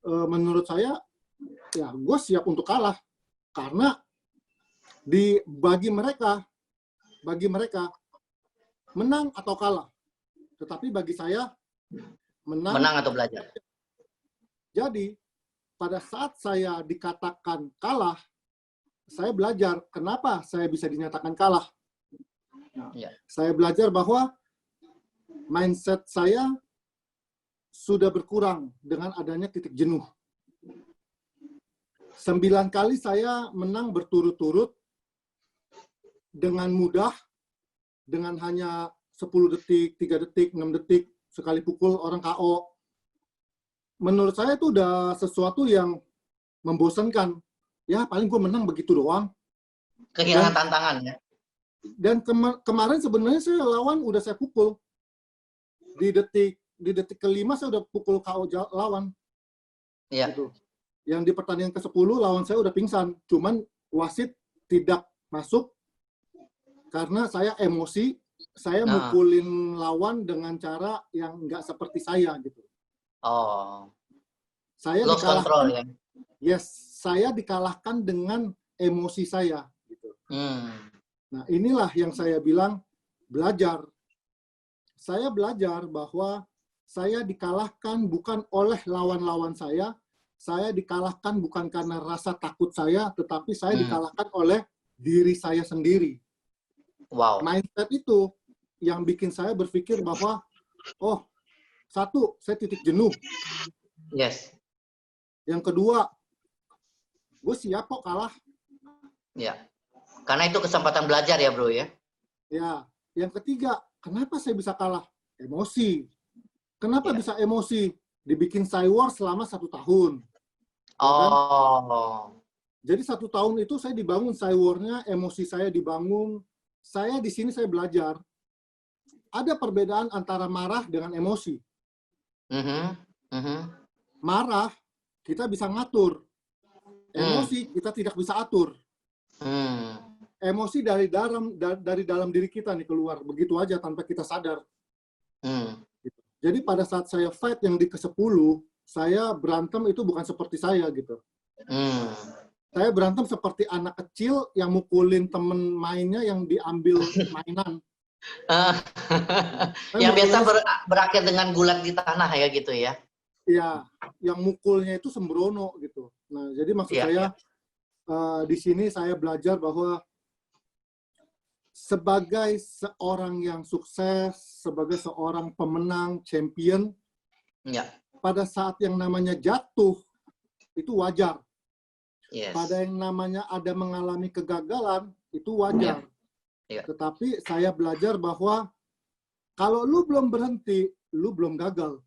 Menurut saya, ya gue siap untuk kalah. Karena bagi mereka, menang atau kalah. Tetapi bagi saya, menang atau belajar. Jadi, pada saat saya dikatakan kalah, saya belajar kenapa saya bisa dinyatakan kalah. Nah, saya belajar bahwa mindset saya sudah berkurang dengan adanya titik jenuh. 9 kali saya menang berturut-turut dengan mudah, dengan hanya 10 detik, 3 detik, 6 detik, sekali pukul orang KO. Menurut saya itu udah sesuatu yang membosankan. Ya, paling gue menang begitu doang. Kehilangan tantangan ya. Dan kemarin sebenarnya saya lawan udah saya pukul. Di detik ke-5 saya udah pukul KO lawan. Iya. Gitu. Yang di pertandingan ke-10 lawan saya udah pingsan. Cuman wasit tidak masuk karena saya emosi. Saya mukulin lawan dengan cara yang nggak seperti saya gitu. Oh. Saya lost control ya. Yes, saya dikalahkan dengan emosi saya gitu. Nah, inilah yang saya bilang belajar. Saya belajar bahwa saya dikalahkan bukan oleh lawan-lawan saya dikalahkan bukan karena rasa takut saya, tetapi saya dikalahkan oleh diri saya sendiri. Wow. Mindset itu yang bikin saya berpikir bahwa, oh, satu, saya titik jenuh. Yes. Yang kedua, gue siap kok kalah. Ya. Karena itu kesempatan belajar ya, bro ya. Ya. Yang ketiga, kenapa saya bisa kalah? Emosi. Kenapa bisa emosi? Dibikin Cywar selama 1 tahun. Oh. Jadi 1 tahun itu saya dibangun Cywarnya, emosi saya dibangun. Saya di sini saya belajar. Ada perbedaan antara marah dengan emosi. Marah, kita bisa ngatur. Emosi, kita tidak bisa atur. Emosi dari dalam diri kita nih keluar. Begitu aja tanpa kita sadar. Jadi pada saat saya fight yang di ke-10, saya berantem itu bukan seperti saya gitu. Saya berantem seperti anak kecil yang mukulin temen mainnya yang diambil mainan. Yang biasa berakhir dengan gulat di tanah ya gitu ya. Iya. yang mukulnya itu sembrono gitu. Nah, jadi maksud saya di sini saya belajar bahwa sebagai seorang yang sukses, sebagai seorang pemenang, champion, pada saat yang namanya jatuh, itu wajar. Pada yang namanya ada mengalami kegagalan, itu wajar. Tetapi saya belajar bahwa kalau lu belum berhenti, lu belum gagal.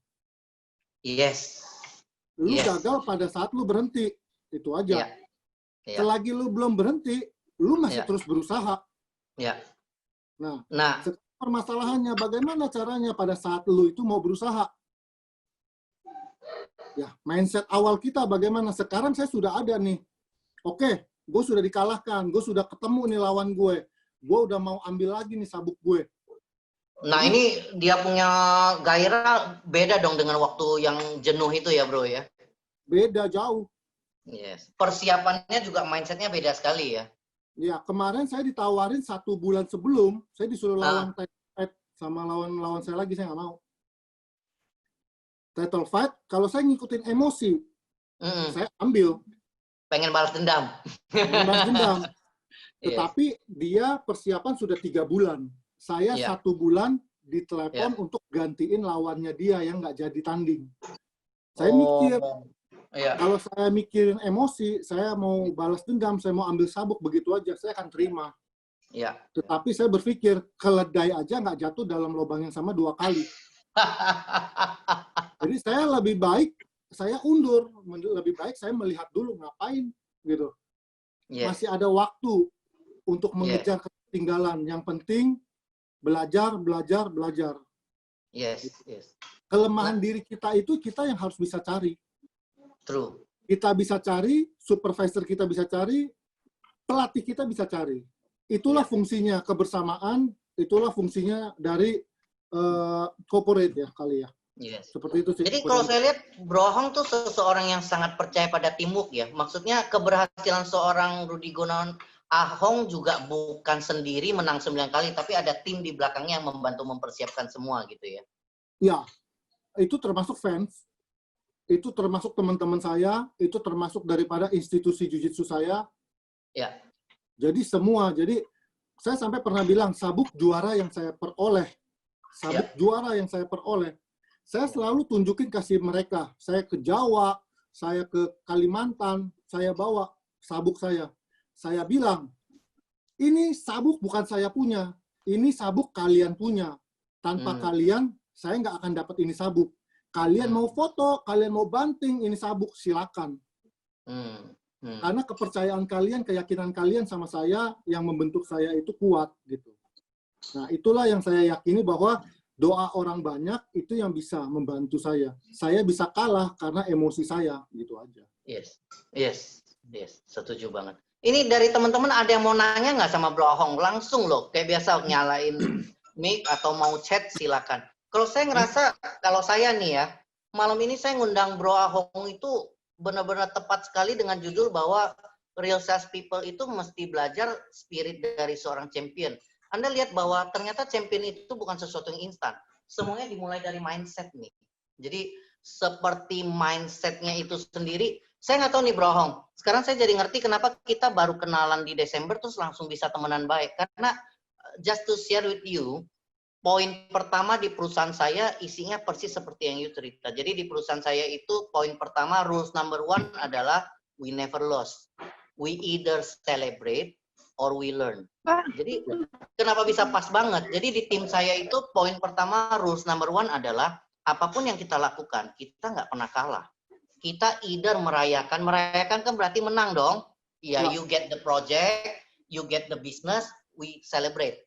Lu gagal pada saat lu berhenti, itu aja. Selagi lu belum berhenti, lu masih terus berusaha. Nah, permasalahannya bagaimana caranya pada saat lu itu mau berusaha? Ya, mindset awal kita bagaimana? Sekarang saya sudah ada nih. Oke, gue sudah dikalahkan, gue sudah ketemu nih lawan gue udah mau ambil lagi nih sabuk gue. Nah, ini dia punya gairah beda dong dengan waktu yang jenuh itu ya, bro ya? Beda jauh. Persiapannya juga mindsetnya beda sekali ya? Ya, kemarin saya ditawarin 1 bulan sebelum, saya disuruh lawan title fight sama lawan saya lagi, saya nggak mau. Title fight, kalau saya ngikutin emosi, saya ambil. Pengen balas dendam. Pengen balas dendam. Tetapi dia persiapan sudah 3 bulan. Saya 1 bulan ditelepon untuk gantiin lawannya dia yang nggak jadi tanding. Saya mikir, kalau saya mikirin emosi, saya mau balas dendam, saya mau ambil sabuk begitu aja, saya akan terima. Tetapi saya berpikir, keledai aja nggak jatuh dalam lubang yang sama 2 kali. Jadi saya lebih baik, saya undur. Lebih baik saya melihat dulu ngapain gitu. Masih ada waktu untuk mengejar ketinggalan. Yang penting belajar. Kelemahan diri kita itu kita yang harus bisa cari. True. Kita bisa cari, supervisor kita bisa cari, pelatih kita bisa cari. Itulah fungsinya kebersamaan, itulah fungsinya dari corporate ya kali ya. Seperti itu sih. Jadi kalau saya lihat Bro Hong tuh seseorang yang sangat percaya pada teamwork ya. Maksudnya keberhasilan seorang Rudy Gunawan Ahong juga bukan sendiri menang 9 kali, tapi ada tim di belakangnya yang membantu mempersiapkan semua gitu ya. Ya, itu termasuk fans, itu termasuk teman-teman saya, itu termasuk daripada institusi jiu-jitsu saya. Jadi semua, jadi saya sampai pernah bilang sabuk juara yang saya peroleh, saya selalu tunjukin kasih mereka. Saya ke Jawa, saya ke Kalimantan, saya bawa sabuk saya. Saya bilang, ini sabuk bukan saya punya, ini sabuk kalian punya. Tanpa kalian, saya nggak akan dapat ini sabuk. Kalian mau foto, kalian mau banting, ini sabuk, silakan. Karena kepercayaan kalian, keyakinan kalian sama saya, yang membentuk saya itu kuat. Gitu. Nah, itulah yang saya yakini bahwa doa orang banyak itu yang bisa membantu saya. Saya bisa kalah karena emosi saya, gitu aja. Yes. Setuju banget. Ini dari teman-teman ada yang mau nanya nggak sama Bro Hong? Langsung loh, kayak biasa nyalain mic atau mau chat silakan. Kalau saya ngerasa, kalau saya nih ya, malam ini saya ngundang Bro Hong itu benar-benar tepat sekali dengan judul bahwa real sales people itu mesti belajar spirit dari seorang champion. Anda lihat bahwa ternyata champion itu bukan sesuatu yang instan. Semuanya dimulai dari mindset nih. Jadi seperti mindsetnya itu sendiri, saya nggak tahu nih Bro Hong. Sekarang saya jadi ngerti kenapa kita baru kenalan di Desember terus langsung bisa temenan baik. Karena just to share with you, poin pertama di perusahaan saya isinya persis seperti yang you cerita. Jadi di perusahaan saya itu poin pertama, rules number 1 adalah we never lose. We either celebrate or we learn. Jadi kenapa bisa pas banget? Jadi di tim saya itu poin pertama, rules number 1 adalah apapun yang kita lakukan, kita nggak pernah kalah. Kita either merayakan kan berarti menang dong. Ya, you get the project, you get the business, we celebrate.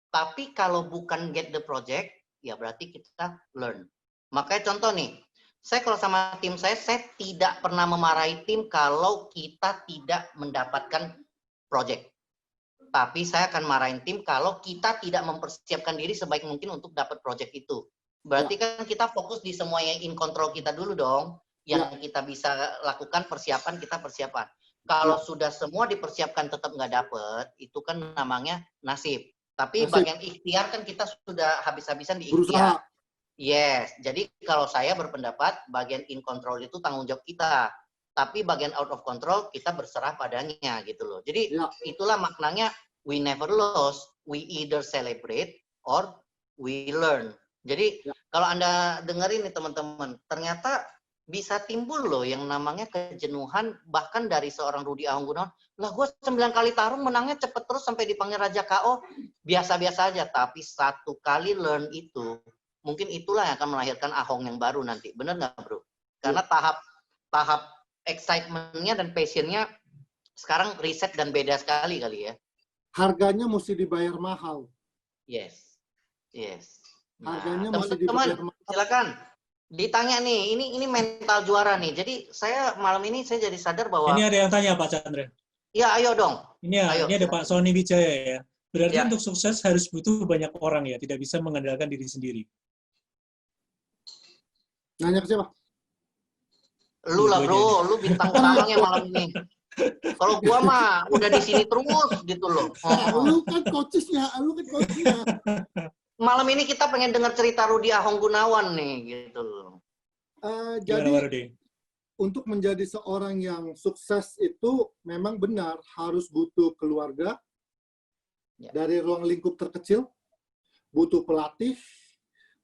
Tapi kalau bukan get the project, ya berarti kita learn. Makanya contoh nih, saya kalau sama tim saya tidak pernah memarahi tim kalau kita tidak mendapatkan project. Tapi saya akan marahin tim kalau kita tidak mempersiapkan diri sebaik mungkin untuk dapat project itu. Berarti kan kita fokus di semua yang in control kita dulu dong. Yang kita bisa lakukan persiapan, kita persiapan. Kalau sudah semua dipersiapkan tetap nggak dapet, itu kan namanya nasib. Tapi bagian ikhtiar kan kita sudah habis-habisan di ikhtiar. Yes, jadi kalau saya berpendapat bagian in control itu tanggung jawab kita, tapi bagian out of control kita berserah padanya gitu loh. Jadi Ya. itulah maknanya we never lose, we either celebrate or we learn. Jadi Ya. kalau Anda dengerin nih teman-teman, ternyata bisa timbul loh yang namanya kejenuhan bahkan dari seorang Rudy Ahong Gunawan. Lah gue 9 kali tarung menangnya cepet terus sampai dipanggil Raja KO, biasa-biasa aja. Tapi 1 kali learn itu, mungkin itulah yang akan melahirkan Ahong yang baru nanti. Bener nggak bro? Karena tahap excitement-nya dan passion-nya sekarang riset dan beda sekali kali ya. Harganya mesti dibayar mahal. Yes. Yes. Nah, Harganya mesti dibayar teman-teman mahal. silakan ditanya nih. Ini mental juara nih. Jadi saya malam ini saya jadi sadar bahwa Ini ada yang tanya Pak Chandra. ya ayo dong. Ini Ayo, ada Pak Sony Wijaya ya. Berarti Ya. untuk sukses harus butuh banyak orang ya, tidak bisa mengandalkan diri sendiri. Nanya ke siapa? Lu lah Dua-duanya bro, lu bintang utamanya malam ini. Kalau gua mah udah di sini terus gitu loh. Lu kan coachesnya, Malam ini kita pengen dengar cerita Rudy Ahong Gunawan nih gitu loh. Gimana Jadi Pak Rudy? untuk menjadi seorang yang sukses itu memang benar harus butuh keluarga, Ya. dari ruang lingkup terkecil, butuh pelatih,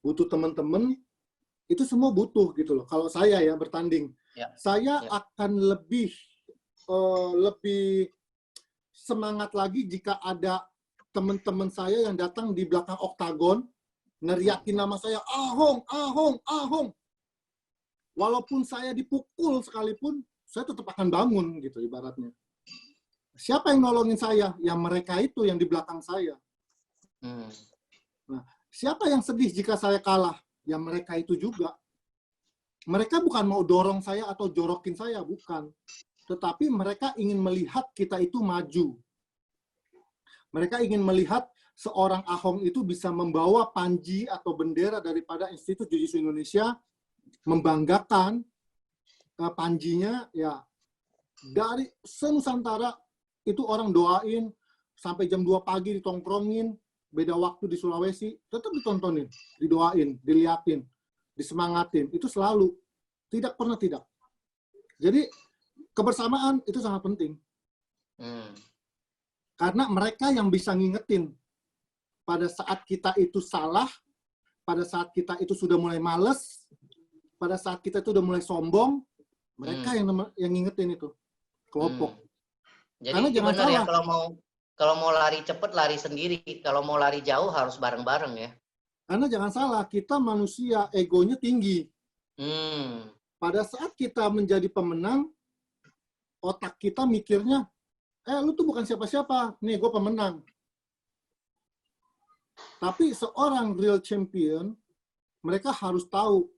butuh teman-teman, itu semua butuh gitu loh. Kalau saya ya bertanding, Ya. saya Ya. akan lebih semangat lagi jika ada teman-teman saya yang datang di belakang oktagon, neriakin nama saya, Ahong, Ahong, Ahong. Walaupun saya dipukul sekalipun, saya tetap akan bangun gitu ibaratnya. Siapa yang nolongin saya? Ya mereka itu yang di belakang saya. Nah, siapa yang sedih jika saya kalah? Ya mereka itu juga. Mereka bukan mau dorong saya atau jorokin saya, bukan. Tetapi mereka ingin melihat kita itu maju. Mereka ingin melihat seorang Ahong itu bisa membawa panji atau bendera daripada Institut Jiu-Jitsu Indonesia, membanggakan panjinya ya dari senusantara. Itu orang doain sampai jam 2 pagi ditongkrongin, beda waktu di Sulawesi, tetap ditontonin, didoain, diliatin, disemangatin. Itu selalu. Tidak pernah tidak. Jadi kebersamaan itu sangat penting. Karena mereka yang bisa ngingetin pada saat kita itu salah, pada saat kita itu sudah mulai males, pada saat kita itu udah mulai sombong, mereka yang ngingetin itu. Kelompok. Jadi benar ya, kalau mau lari cepet lari sendiri, kalau mau lari jauh harus bareng-bareng ya. Karena jangan salah, kita manusia egonya tinggi. Pada saat kita menjadi pemenang, otak kita mikirnya, lu tuh bukan siapa-siapa, nih gue pemenang. Tapi seorang real champion, mereka harus tahu,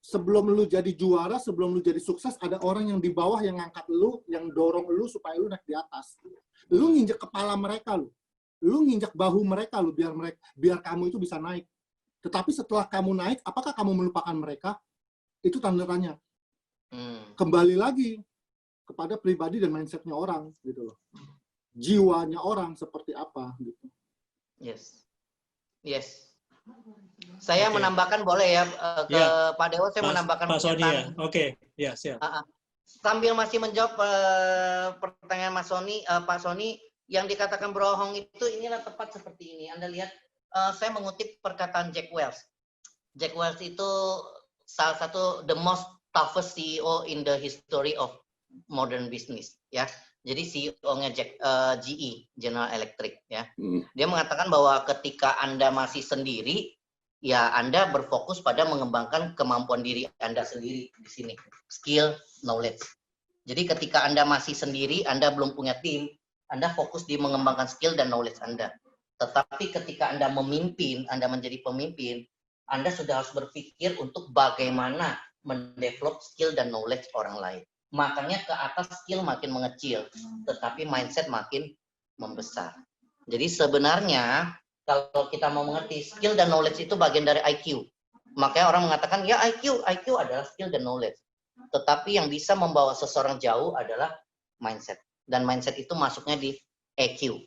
sebelum lu jadi juara, sebelum lu jadi sukses, ada orang yang di bawah yang ngangkat lu, yang dorong lu supaya lu naik di atas. Lu nginjek kepala mereka lu. Lu nginjek bahu mereka lu biar kamu itu bisa naik. Tetapi setelah kamu naik, apakah kamu melupakan mereka? Itu tanda tanya. Kembali lagi kepada pribadi dan mindsetnya orang gitu loh. Jiwanya orang seperti apa gitu. Yes. Saya menambahkan boleh ya ke Pak Dewo, saya menambahkan Pak Sony ya. Oke, ya siap. Sambil masih menjawab pertanyaan Mas Sony, Pak Sony, yang dikatakan Bro Ahong itu inilah tepat seperti ini. Anda lihat, saya mengutip perkataan Jack Welch. Jack Welch itu salah satu the most toughest CEO in the history of modern business, ya. Jadi CEO-nya GE, General Electric, ya. Dia mengatakan bahwa ketika Anda masih sendiri, ya Anda berfokus pada mengembangkan kemampuan diri Anda sendiri di sini, skill, knowledge. Jadi ketika Anda masih sendiri, Anda belum punya tim, Anda fokus di mengembangkan skill dan knowledge Anda. Tetapi ketika Anda memimpin, Anda menjadi pemimpin, Anda sudah harus berpikir untuk bagaimana mendevelop skill dan knowledge orang lain. Makanya ke atas skill makin mengecil, tetapi mindset makin membesar. Jadi sebenarnya kalau kita mau mengerti, skill dan knowledge itu bagian dari IQ. Makanya orang mengatakan, ya IQ adalah skill dan knowledge. Tetapi yang bisa membawa seseorang jauh adalah mindset. Dan mindset itu masuknya di EQ,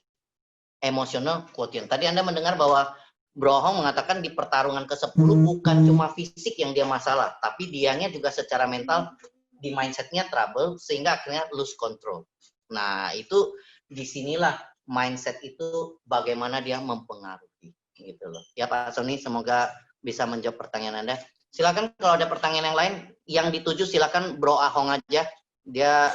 emotional quotient. Tadi Anda mendengar bahwa Bro Hong mengatakan di pertarungan ke-10 bukan cuma fisik yang dia masalah, tapi dianya juga secara mental di mindsetnya trouble sehingga akhirnya lose control. Nah, itu disinilah mindset itu bagaimana dia mempengaruhi gitu loh. Ya Pak Sony, semoga bisa menjawab pertanyaan Anda. Silakan kalau ada pertanyaan yang lain yang dituju silakan Bro Ahong aja. Dia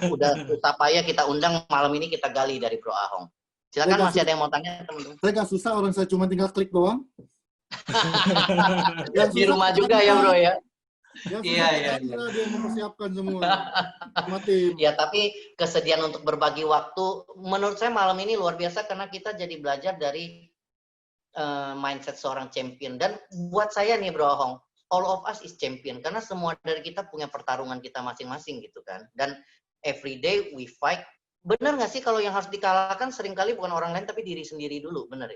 udah susah payah kita undang, malam ini kita gali dari Bro Ahong. Silakan, masih ada yang mau tanya teman-teman. Saya nggak susah, orang saya cuma tinggal klik doang. Di rumah juga ya Bro ya. Iya. Dia mempersiapkan semua. Sama tim. Ya, tapi kesediaan untuk berbagi waktu, menurut saya malam ini luar biasa karena kita jadi belajar dari mindset seorang champion. Dan buat saya nih Bro Hong, all of us is champion karena semua dari kita punya pertarungan kita masing-masing gitu kan. Dan every day we fight. Benar nggak sih kalau yang harus dikalahkan seringkali bukan orang lain tapi diri sendiri dulu, benar ya?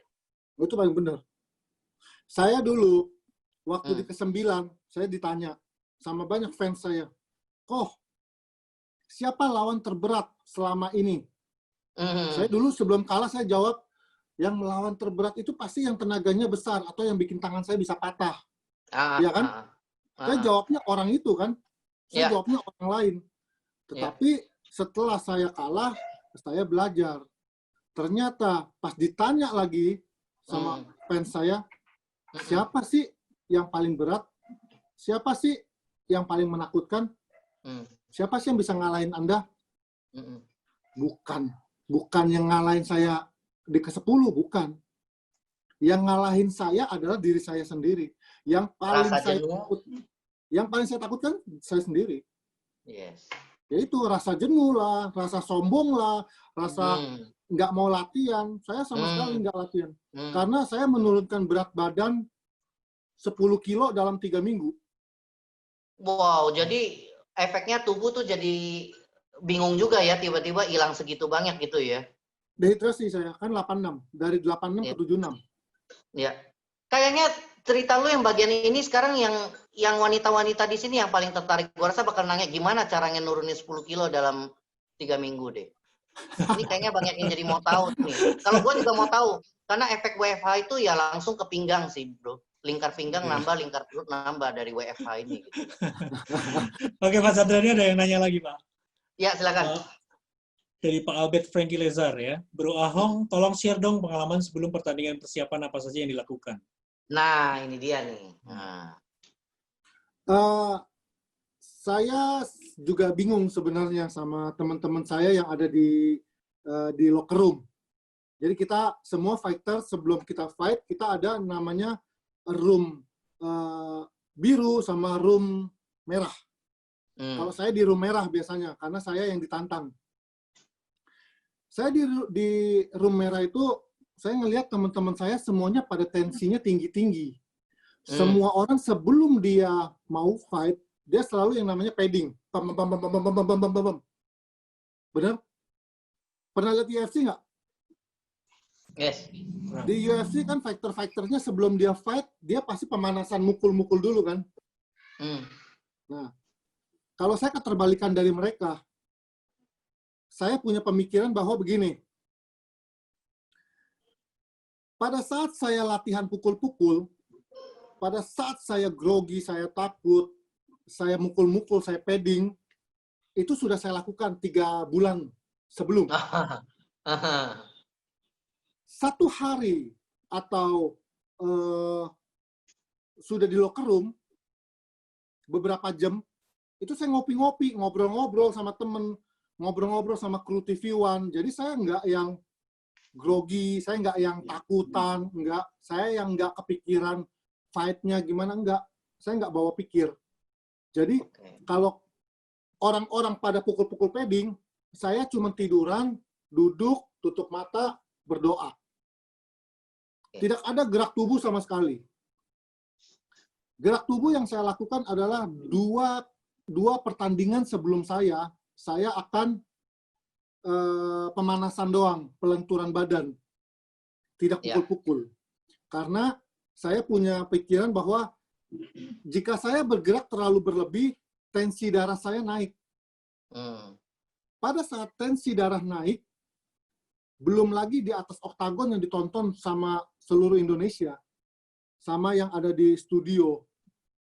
Itu paling benar. Saya dulu waktu di ke-9 saya ditanya sama banyak fans saya, "Koh, siapa lawan terberat selama ini?" Saya dulu sebelum kalah saya jawab, yang melawan terberat itu pasti yang tenaganya besar atau yang bikin tangan saya bisa patah. Ya kan? Saya jawabnya orang itu kan. Saya jawabnya orang lain. Tetapi setelah saya kalah, saya belajar. Ternyata pas ditanya lagi sama fans saya, siapa sih yang paling berat? Siapa sih yang paling menakutkan? Siapa sih yang bisa ngalahin Anda? Bukan yang ngalahin saya di ke-10, bukan. Yang ngalahin saya adalah diri saya sendiri. Yang paling saya takutkan saya sendiri. Yes. Yaitu rasa jenuh lah, rasa sombong lah, rasa nggak mau latihan. Saya sama sekali nggak latihan. Karena saya menurunkan berat badan 10 kilo dalam 3 minggu. Wow, jadi efeknya tubuh tuh jadi bingung juga ya, tiba-tiba hilang segitu banyak gitu ya. Dehidrasi saya, kan 86. Dari 86 ke 76. Ya. Kayaknya cerita lu yang bagian ini sekarang yang wanita-wanita di sini yang paling tertarik. Gua rasa bakal nanya gimana caranya nurunin 10 kilo dalam 3 minggu deh. Ini kayaknya banyak yang jadi mau tahu nih. Kalau gua juga mau tahu, karena efek WFH itu ya langsung ke pinggang sih, bro. Lingkar pinggang nambah, lingkar perut nambah dari WFH ini. Gitu. Oke, Pak Sadrani ada yang nanya lagi, Pak. Ya, silakan. Dari Pak Albert Franky Lezar ya. Bro Ahong, tolong share dong pengalaman sebelum pertandingan persiapan apa saja yang dilakukan. Nah, ini dia nih. Saya juga bingung sebenarnya sama teman-teman saya yang ada di locker room. Jadi kita semua fighter sebelum kita fight, kita ada namanya room biru sama room merah. Kalau saya di room merah biasanya, karena saya yang ditantang. Saya di room merah itu, saya ngelihat teman-teman saya semuanya pada tensinya tinggi-tinggi. Semua orang sebelum dia mau fight, dia selalu yang namanya padding. Benar? Pernah lihat UFC nggak? Yes. Di UFC kan fighter-fighternya sebelum dia fight, dia pasti pemanasan mukul-mukul dulu kan? Nah, kalau saya keterbalikan dari mereka, saya punya pemikiran bahwa begini, pada saat saya latihan pukul-pukul, pada saat saya grogi, saya takut, saya mukul-mukul, saya padding, itu sudah saya lakukan 3 bulan sebelum. 1 hari atau sudah di locker room, beberapa jam, itu saya ngopi-ngopi, ngobrol-ngobrol sama temen, ngobrol-ngobrol sama kru TV One. Jadi saya nggak yang grogi, saya nggak yang takutan, nggak, saya yang nggak kepikiran fight-nya gimana, nggak. Saya nggak bawa pikir. Jadi kalau orang-orang pada pukul-pukul padding, saya cuma tiduran, duduk, tutup mata, berdoa. Tidak ada gerak tubuh sama sekali. Gerak tubuh yang saya lakukan adalah dua pertandingan sebelum saya akan pemanasan doang, pelenturan badan. Tidak pukul-pukul. Karena saya punya pikiran bahwa jika saya bergerak terlalu berlebih, tensi darah saya naik. Pada saat tensi darah naik, belum lagi di atas oktagon yang ditonton sama seluruh Indonesia, sama yang ada di studio,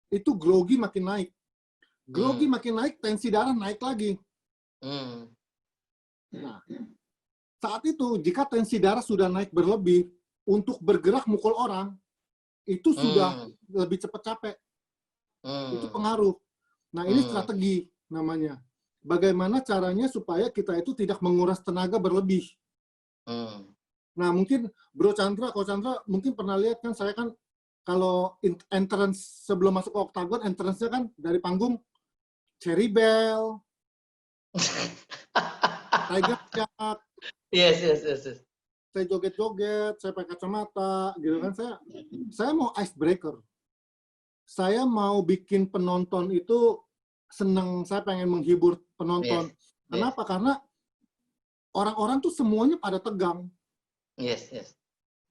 itu grogi makin naik. Grogi makin naik, tensi darah naik lagi. Nah, saat itu jika tensi darah sudah naik berlebih, untuk bergerak mukul orang, itu sudah lebih cepat capek. Itu pengaruh. Nah, ini strategi namanya. Bagaimana caranya supaya kita itu tidak menguras tenaga berlebih. Nah, mungkin Bro Chandra, Coach Chandra mungkin pernah lihat kan, saya kan kalau entrance sebelum masuk ke oktagon, entrance-nya kan dari panggung Cherry Bell, Tiger Shark, Yes. saya joget-joget, saya pakai kacamata, gitu kan. Saya mau icebreaker. Saya mau bikin penonton itu senang, saya pengen menghibur penonton. Kenapa? Karena orang-orang tuh semuanya pada tegang. Yes.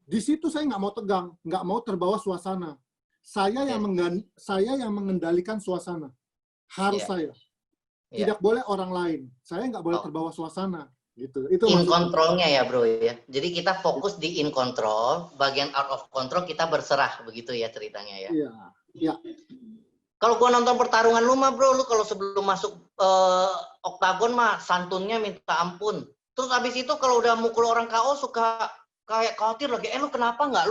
Di situ saya nggak mau tegang, nggak mau terbawa suasana. Saya yang mengendalikan suasana. Harus saya. Tidak boleh orang lain. Saya nggak boleh terbawa suasana. Gitu. Itu in maksudnya. control-nya ya bro ya. Jadi kita fokus di in control, bagian out of control kita berserah, begitu ya ceritanya ya. Iya. Kalau gua nonton pertarungan lu mah bro, lu kalau sebelum masuk oktagon mah santunnya minta ampun. Terus abis itu kalau udah mukul orang KO suka kayak khawatir lagi, lu kenapa nggak?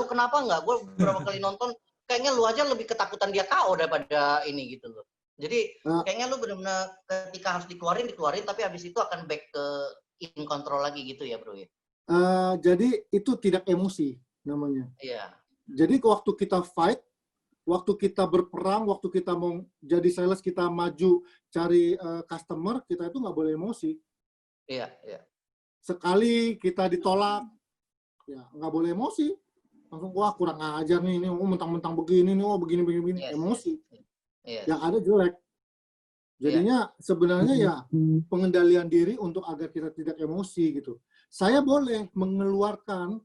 Gua beberapa kali nonton, kayaknya lu aja lebih ketakutan dia KO daripada ini gitu loh. Jadi kayaknya lu benar-benar ketika harus dikeluarin, tapi abis itu akan back ke in control lagi gitu ya bro ya. Jadi itu tidak emosi namanya. Iya. Jadi waktu kita fight, waktu kita berperang, waktu kita mau jadi sales, kita maju cari customer, kita itu nggak boleh emosi. Iya. Sekali kita ditolak, ya nggak boleh emosi. Langsung, wah kurang ajar nih, ini mentang-mentang begini, nih begini, emosi. Yes. Yang ada jelek. Jadinya sebenarnya ya pengendalian diri untuk agar kita tidak emosi gitu. Saya boleh mengeluarkan,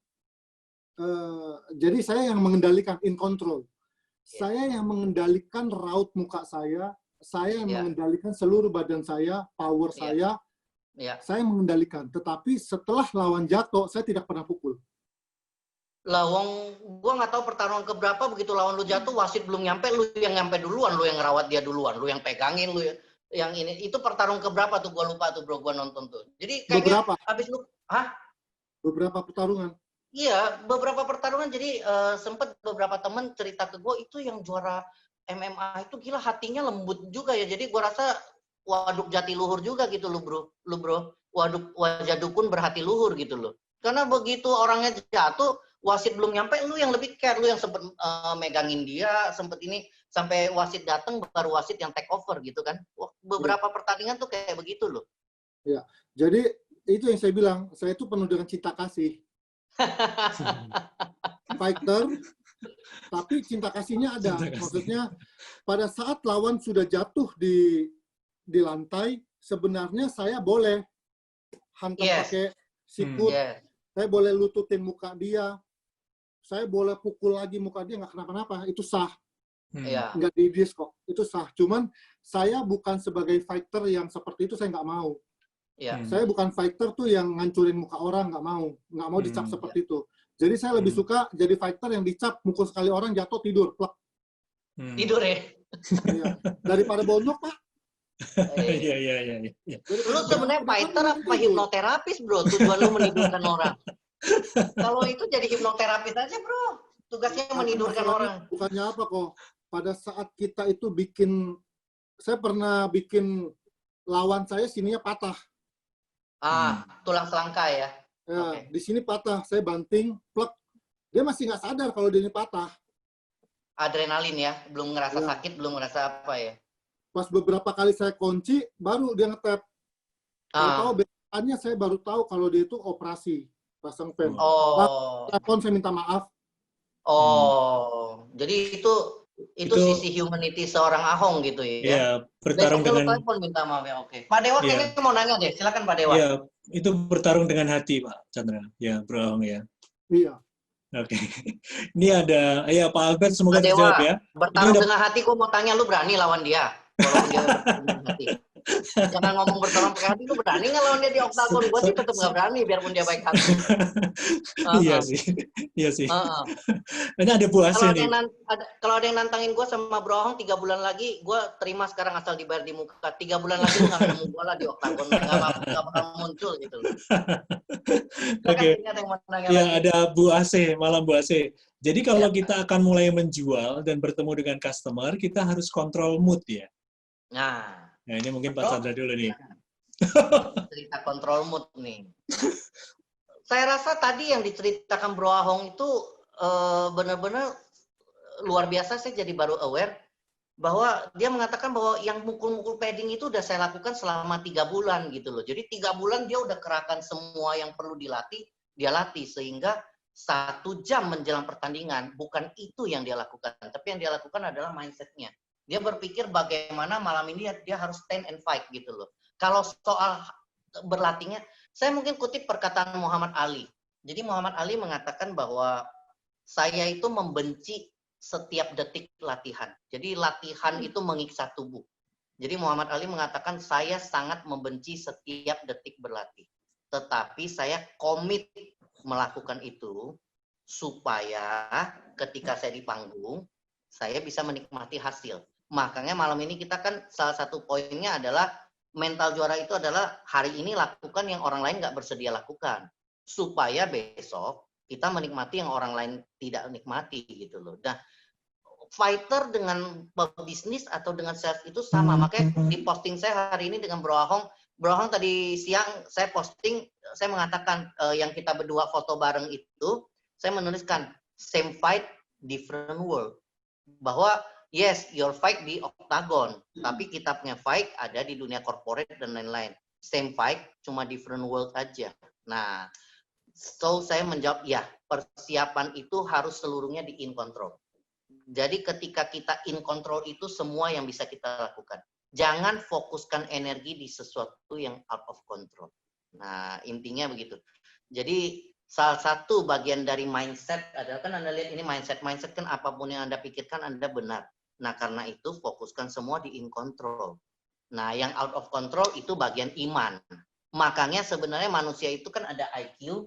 jadi saya yang mengendalikan, in control. Saya yang mengendalikan raut muka saya yang mengendalikan seluruh badan saya, power saya mengendalikan. Tetapi setelah lawan jatuh, saya tidak pernah pukul. Lawang, gua nggak tahu pertarungan keberapa, begitu lawan lu jatuh, wasit belum nyampe, lu yang nyampe duluan, lu yang ngerawat dia duluan, lu yang pegangin, lu yang ini. Itu pertarungan keberapa tuh, gua lupa tuh bro, gua nonton tuh. Jadi kayaknya habis lu, Beberapa pertarungan. Iya, beberapa pertarungan. Jadi sempet beberapa temen cerita ke gua, itu yang juara MMA itu gila hatinya lembut juga ya. Jadi gua rasa waduk jati luhur juga gitu lu bro. Waduk wajah dukun berhati luhur gitu loh. Karena begitu orangnya jatuh, wasit belum nyampe, lu yang lebih care, lu yang sempet megangin dia, sempet ini sampai wasit datang baru wasit yang take over gitu kan. Beberapa pertandingan tuh kayak begitu loh. Ya, jadi itu yang saya bilang, saya itu penuh dengan cinta kasih. Fighter, tapi cinta kasihnya ada. Maksudnya pada saat lawan sudah jatuh di lantai, sebenarnya saya boleh hantam pakai sikut, saya boleh lututin muka dia, saya boleh pukul lagi muka dia, nggak kenapa-napa, itu sah. Nggak di-dis kok, itu sah. Cuman saya bukan sebagai fighter yang seperti itu, saya nggak mau. Saya bukan fighter tuh yang ngancurin muka orang, nggak mau dicap seperti itu. Jadi saya lebih suka jadi fighter yang dicap, mukul sekali orang jatuh tidur, plek. Tidur ya? Daripada bonyok, Pak. Iya. Lu sebenarnya fighter apa hipnoterapis bro? Tujuan lu menidurkan orang. Kalau itu jadi hipnoterapis aja bro. Tugasnya menidurkan orang. Bukannya apa kok. Pada saat kita itu saya pernah bikin lawan saya sininya patah. Tulang selangka ya. Di sini patah, saya banting, plek. Dia masih nggak sadar kalau dia ini patah. Adrenalin ya, belum ngerasa sakit, belum ngerasa apa ya. Pas beberapa kali saya kunci, baru dia nge-tap. Tahu bedaannya, saya baru tahu kalau dia itu operasi pasang pen. Telepon saya minta maaf. Jadi itu sisi humanity seorang Ahong gitu ya. Iya, bertarung dengan telepon minta maaf ya, oke. Pak Dewa kayaknya mau nanya deh, silakan Pak Dewa. Iya, itu bertarung dengan hati Pak Chandra. Ya, Bro Ahong ya. Iya. Oke. Ini ada Pak Albert, semoga terjawab ya. Bertarung dengan hati, gua mau tanya, lu berani lawan dia? Walaupun dia bertarung dengan hati. Jangan ngomong berterang pakai hati. Lu berani nggak lawan dia di oktagon? Gue sih tetap nggak berani, biarpun dia baik hati. Iya sih, iya sih. Uh-uh. Ini ada puasnya nih. Kalau ada yang nantangin gue sama Bro Ahong 3 bulan lagi, gue terima sekarang asal dibayar di muka. 3 bulan lagi lu nggak ketemu gue lah di oktagon, nggak bakal muncul gitu. Oke. Ya ada Bu AC, malam Bu AC. Jadi kalau kita akan mulai menjual dan bertemu dengan customer, kita harus kontrol mood ya. Nah ini mungkin Pak Chandra dulu nih. Cerita kontrol mood nih. Saya rasa tadi yang diceritakan Bro Ahong itu benar-benar luar biasa. Saya jadi baru aware bahwa dia mengatakan bahwa yang mukul-mukul padding itu udah saya lakukan selama 3 bulan gitu loh. Jadi 3 bulan dia udah kerahkan semua yang perlu dilatih, dia latih sehingga 1 jam menjelang pertandingan bukan itu yang dia lakukan, tapi yang dia lakukan adalah mindsetnya. Dia berpikir bagaimana malam ini dia harus stand and fight gitu loh. Kalau soal berlatihnya, saya mungkin kutip perkataan Muhammad Ali. Jadi Muhammad Ali mengatakan bahwa saya itu membenci setiap detik latihan. Jadi latihan itu mengiksa tubuh. Jadi Muhammad Ali mengatakan saya sangat membenci setiap detik berlatih. Tetapi saya komit melakukan itu supaya ketika saya di panggung, saya bisa menikmati hasil. Makanya malam ini kita kan salah satu poinnya adalah mental juara itu adalah hari ini lakukan yang orang lain nggak bersedia lakukan. Supaya besok kita menikmati yang orang lain tidak nikmati gitu loh. Nah, fighter dengan pebisnis atau dengan sales itu sama. Makanya di posting saya hari ini dengan Bro Ahong tadi siang saya posting, saya mengatakan yang kita berdua foto bareng itu, saya menuliskan same fight, different world. Bahwa yes, your fight di oktagon, tapi kita punya fight ada di dunia corporate dan lain-lain. Same fight, cuma different world aja. Nah, so saya menjawab, ya, persiapan itu harus seluruhnya di in control. Jadi ketika kita in control itu semua yang bisa kita lakukan. Jangan fokuskan energi di sesuatu yang out of control. Nah, intinya begitu. Jadi salah satu bagian dari mindset adalah, kan Anda lihat ini mindset kan apapun yang Anda pikirkan Anda benar. Nah, karena itu fokuskan semua di in control. Nah, yang out of control itu bagian iman. Makanya sebenarnya manusia itu kan ada IQ,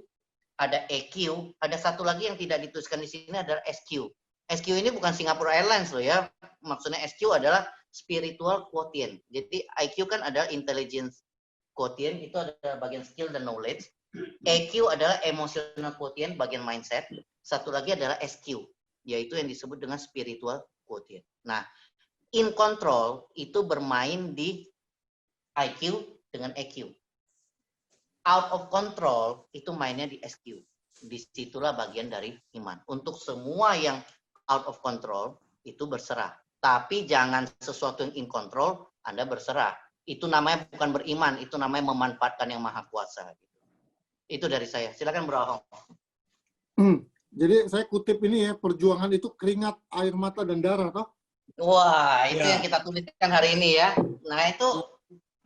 ada EQ, ada satu lagi yang tidak dituliskan di sini adalah SQ. SQ ini bukan Singapore Airlines loh ya. Maksudnya SQ adalah spiritual quotient. Jadi IQ kan adalah intelligence quotient, itu adalah bagian skill dan knowledge. EQ adalah emotional quotient, bagian mindset. Satu lagi adalah SQ, yaitu yang disebut dengan spiritual quotient. Nah, in control itu bermain di IQ dengan EQ. Out of control itu mainnya di SQ. Disitulah bagian dari iman. Untuk semua yang out of control itu berserah. Tapi jangan sesuatu yang in control Anda berserah. Itu namanya bukan beriman, itu namanya memanfaatkan yang maha kuasa. Itu dari saya. Silakan Bro Ahong. Jadi saya kutip ini ya, perjuangan itu keringat, air mata, dan darah, toh? Wah, itu yang kita tuliskan hari ini ya. Nah, itu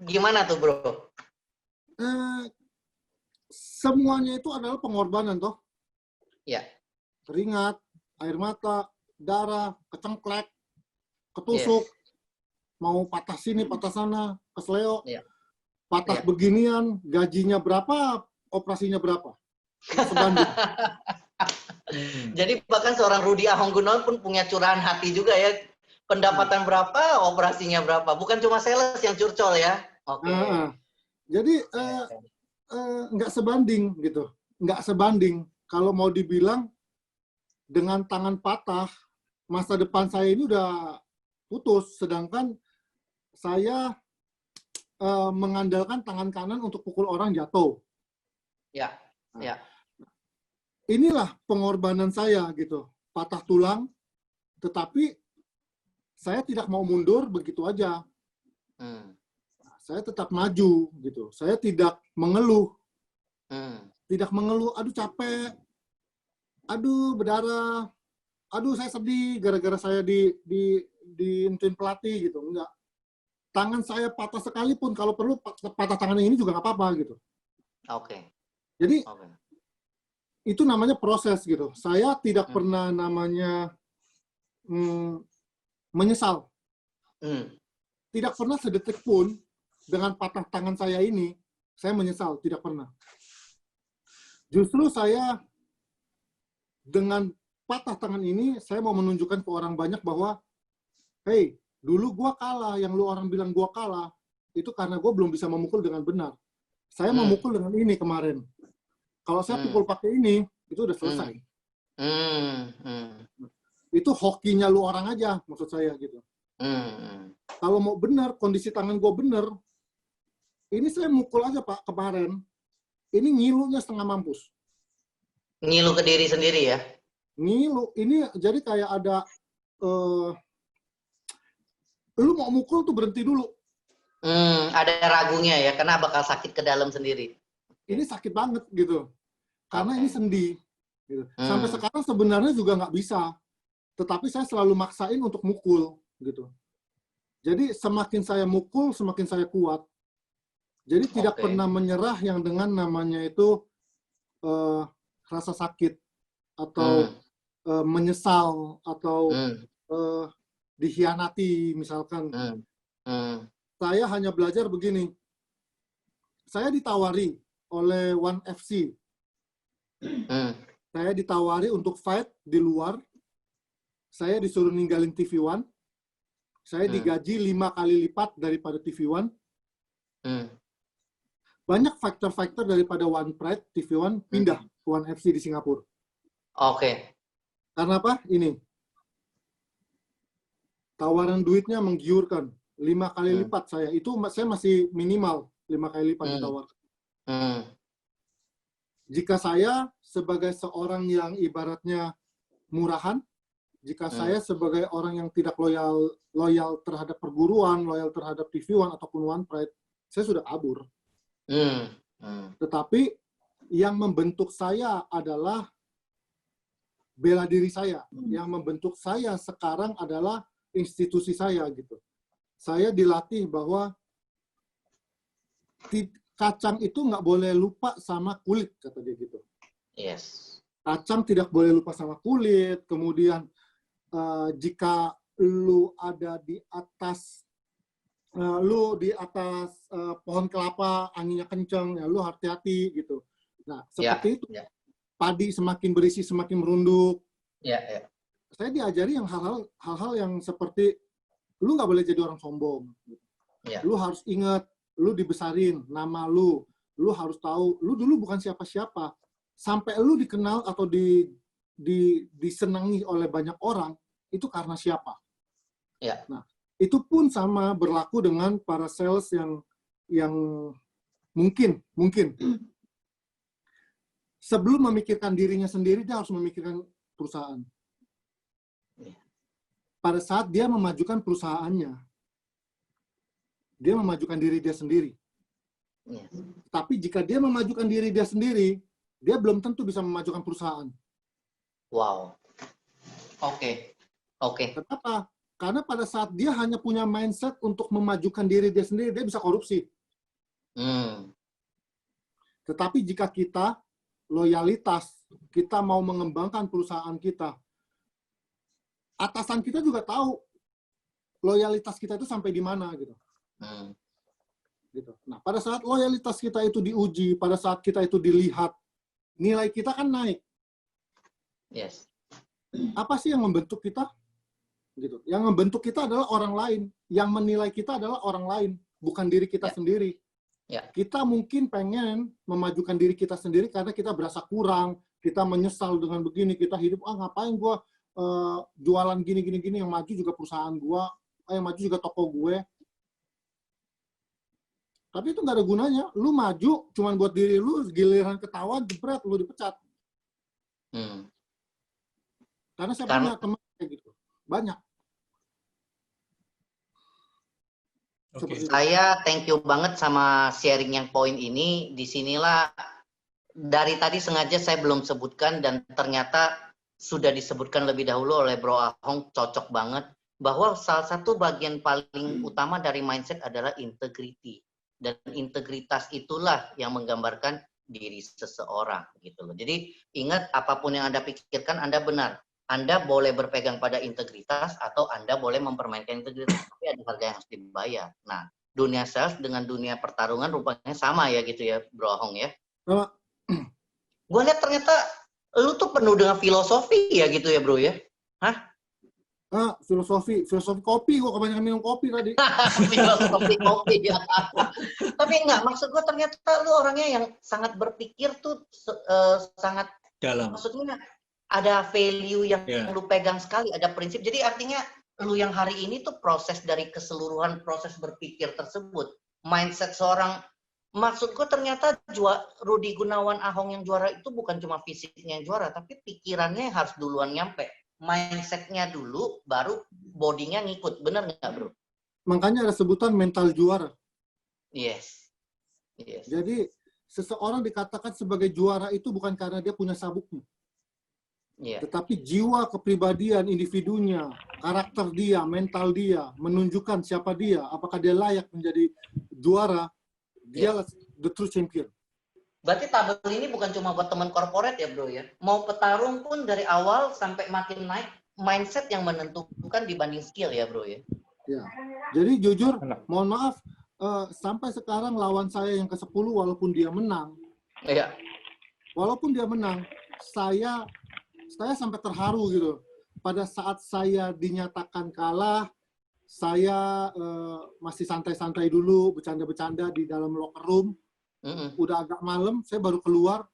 gimana tuh, Bro? Semuanya itu adalah pengorbanan, toh? Ya. Keringat, air mata, darah, kecengklek, ketusuk, mau patah sini, patah sana, kesleo, patah beginian, gajinya berapa, operasinya berapa? Sebanding. Jadi bahkan seorang Rudy Ahong Gunawan pun punya curahan hati juga ya. Pendapatan berapa, operasinya berapa. Bukan cuma sales yang curcol ya. Oke. Jadi nggak sebanding gitu. Nggak sebanding. Kalau mau dibilang dengan tangan patah, masa depan saya ini udah putus. Sedangkan saya mengandalkan tangan kanan untuk pukul orang jatuh. Ya, ya. Inilah pengorbanan saya gitu. Patah tulang, tetapi saya tidak mau mundur begitu aja. Saya tetap maju gitu. Saya tidak mengeluh. Tidak mengeluh, aduh capek, aduh berdarah, aduh saya sedih gara-gara saya diintuin pelatih gitu. Enggak. Tangan saya patah sekalipun, kalau perlu patah tangan ini juga nggak apa-apa gitu. Oke. Jadi itu namanya proses gitu. Saya tidak pernah namanya menyesal. Tidak pernah sedetik pun dengan patah tangan saya ini, saya menyesal, tidak pernah. Justru saya dengan patah tangan ini, saya mau menunjukkan ke orang banyak bahwa, hey, dulu gua kalah, yang lu orang bilang gua kalah, itu karena gua belum bisa memukul dengan benar. Saya memukul dengan ini kemarin. Kalau saya pukul pakai ini, itu udah selesai. Itu hokinya lu orang aja, maksud saya gitu. Kalau mau benar, kondisi tangan gua benar, ini saya mukul aja Pak kemarin, ini ngilunya setengah mampus. Ngilu ke diri sendiri ya? Ngilu, ini jadi kayak ada, lu mau mukul tuh berhenti dulu. Ada ragunya ya, karena bakal sakit ke dalam sendiri. Ini sakit banget gitu, karena ini sendi. Gitu. Sampai sekarang sebenarnya juga nggak bisa, tetapi saya selalu maksain untuk mukul gitu. Jadi semakin saya mukul, semakin saya kuat. Jadi tidak pernah menyerah yang dengan namanya itu rasa sakit atau menyesal atau dikhianati misalkan. Saya hanya belajar begini. Saya ditawari oleh One FC. Saya ditawari untuk fight di luar. Saya disuruh ninggalin TV One. Saya digaji 5 kali lipat daripada TV One. Banyak fighter-fighter daripada One Pride, TV One, pindah ke One FC di Singapura. Karena apa? Ini. Tawaran duitnya menggiurkan. 5 kali lipat saya. Itu saya masih minimal 5 kali lipat ditawarkan. Jika saya sebagai seorang yang ibaratnya murahan, jika saya sebagai orang yang tidak loyal terhadap perguruan, loyal terhadap TV One ataupun One Pride, saya sudah kabur. Tetapi yang membentuk saya adalah bela diri saya. Yang membentuk saya sekarang adalah institusi saya gitu. Saya dilatih bahwa kacang itu nggak boleh lupa sama kulit, kata dia gitu. Yes. Kacang tidak boleh lupa sama kulit. Kemudian jika lu ada di atas pohon kelapa, anginnya kenceng, ya lu hati-hati gitu. Nah, seperti itu. Padi semakin berisi semakin merunduk. Saya diajari yang hal-hal yang seperti lu nggak boleh jadi orang sombong. Lu harus ingat, lu dibesarin, nama lu harus tahu, lu dulu bukan siapa-siapa. Sampai lu dikenal atau disenangi oleh banyak orang, itu karena siapa? Nah, itu pun sama berlaku dengan para sales yang mungkin sebelum memikirkan dirinya sendiri, dia harus memikirkan perusahaan. Pada saat dia memajukan perusahaannya, dia memajukan diri dia sendiri. Tapi jika dia memajukan diri dia sendiri, dia belum tentu bisa memajukan perusahaan. Wow. Oke. Kenapa? Karena pada saat dia hanya punya mindset untuk memajukan diri dia sendiri, dia bisa korupsi. Tetapi jika kita loyalitas, kita mau mengembangkan perusahaan kita, atasan kita juga tahu loyalitas kita itu sampai di mana gitu. Gitu. Nah, pada saat loyalitas kita itu diuji, pada saat kita itu dilihat, nilai kita kan naik. Yes. Apa sih yang membentuk kita? Gitu. Yang membentuk kita adalah orang lain. Yang menilai kita adalah orang lain, bukan diri kita sendiri. Kita mungkin pengen memajukan diri kita sendiri karena kita berasa kurang, kita menyesal dengan begini, kita hidup, ngapain gue jualan gini, yang maju juga perusahaan gue, yang maju juga toko gue. Tapi itu nggak ada gunanya. Lu maju cuman buat diri lu, giliran ketahuan, jebret, lu dipecat. Karena saya punya teman kayak gitu. Banyak. Saya thank you banget sama sharing yang poin ini. Disinilah dari tadi sengaja saya belum sebutkan dan ternyata sudah disebutkan lebih dahulu oleh Bro Ahong, cocok banget. Bahwa salah satu bagian paling utama dari mindset adalah integrity. Dan integritas itulah yang menggambarkan diri seseorang gitu loh. Jadi ingat, apapun yang Anda pikirkan Anda benar. Anda boleh berpegang pada integritas atau Anda boleh mempermainkan integritas, tapi ada harga yang harus dibayar. Nah, dunia sales dengan dunia pertarungan rupanya sama ya gitu ya, Bro Ahong ya. Sama. Gue lihat ternyata lu tuh penuh dengan filosofi ya gitu ya, Bro ya. Filosofi kopi, gue kebanyakan minum kopi tadi. Filosofi kopi ya. Tapi enggak, maksud gue ternyata lu orangnya yang sangat berpikir tuh sangat Dalam. maksudnya ada value yang lu pegang sekali, ada prinsip. Jadi artinya lu yang hari ini tuh proses dari keseluruhan proses berpikir tersebut. Mindset seorang, maksud gue ternyata Rudi Gunawan Ahong yang juara itu bukan cuma fisiknya yang juara, tapi pikirannya harus duluan nyampe. Mindsetnya dulu, baru bodinya ngikut. Bener nggak, Bro? Makanya ada sebutan mental juara. Yes. Jadi seseorang dikatakan sebagai juara itu bukan karena dia punya sabuknya. Tetapi jiwa kepribadian individunya, karakter dia, mental dia, menunjukkan siapa dia, apakah dia layak menjadi juara, dia the true champion. Berarti tabel ini bukan cuma buat teman korporat ya, Bro ya. Mau petarung pun dari awal sampai makin naik, mindset yang menentukan dibanding skill ya, Bro ya. Ya. Jadi jujur, mohon maaf, sampai sekarang lawan saya yang ke-10 walaupun dia menang. Iya. Walaupun dia menang, saya sampai terharu gitu. Pada saat saya dinyatakan kalah, saya masih santai-santai dulu, bercanda-bercanda di dalam locker room. Udah agak malam, saya baru keluar.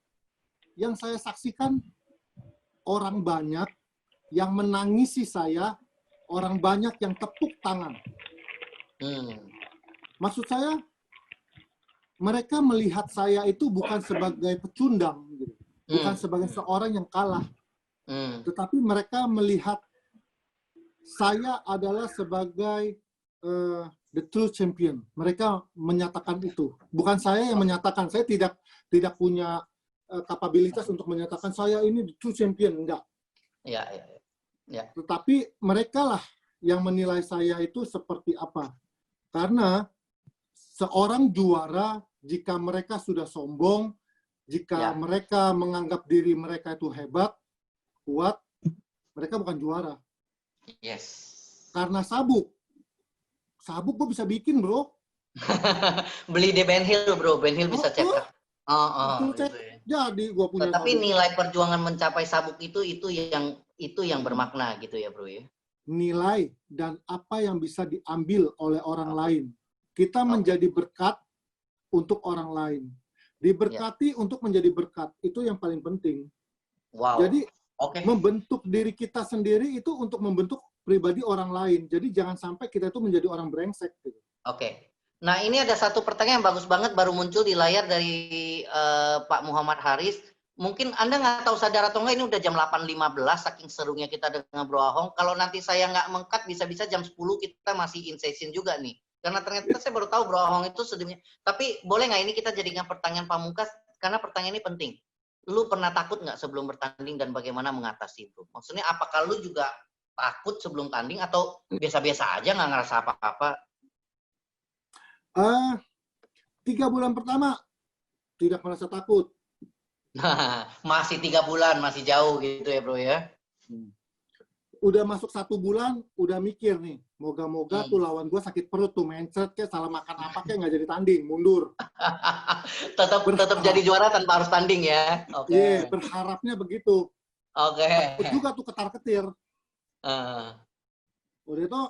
Yang saya saksikan orang banyak yang menangisi saya, orang banyak yang tepuk tangan. Maksud saya, mereka melihat saya itu bukan sebagai pecundang, gitu. Bukan sebagai seorang yang kalah. Tetapi mereka melihat saya adalah sebagai the true champion. Mereka menyatakan itu. Bukan saya yang menyatakan. Saya tidak punya kapabilitas untuk menyatakan saya ini the true champion. Enggak. Ya. Tetapi mereka lah yang menilai saya itu seperti apa. Karena seorang juara, jika mereka sudah sombong, jika mereka menganggap diri mereka itu hebat, kuat, mereka bukan juara. Yes. Karena sabuk gue bisa bikin, Bro. Beli di Ben Hill, Bro. Ben Hill bisa cetak. Jadi gue punya. Tapi nilai perjuangan mencapai sabuk itu yang bermakna gitu ya, Bro ya. Nilai dan apa yang bisa diambil oleh orang lain. Kita menjadi berkat untuk orang lain. Diberkati untuk menjadi berkat. Itu yang paling penting. Wow. Jadi membentuk diri kita sendiri itu untuk membentuk pribadi orang lain. Jadi jangan sampai kita itu menjadi orang brengsek. Gitu. Oke. Nah ini ada satu pertanyaan yang bagus banget baru muncul di layar dari Pak Muhammad Haris. Mungkin Anda nggak tahu sadar atau nggak, ini udah jam 8.15 saking serunya kita dengan Bro Ahong. Kalau nanti saya nggak mengkat, bisa-bisa jam 10 kita masih in session juga nih. Karena ternyata saya baru tahu Bro Ahong itu sedemikian. Tapi boleh nggak ini kita jadikan pertanyaan pamungkas? Karena pertanyaan ini penting. Lu pernah takut nggak sebelum bertanding dan bagaimana mengatasi itu? Maksudnya apakah lu juga takut sebelum tanding atau biasa-biasa aja nggak ngerasa apa-apa? 3 bulan pertama tidak merasa takut. Nah, masih 3 bulan, masih jauh gitu ya, Bro ya. Udah masuk 1 bulan, udah mikir nih, moga-moga tuh lawan gue sakit perut tuh, mencret kayak salah makan apa kayak nggak jadi tanding, mundur. tetap jadi juara tanpa harus tanding ya. Oke. Iya, berharapnya begitu. Oke. Takut juga tuh ketar-ketir. Udah itu,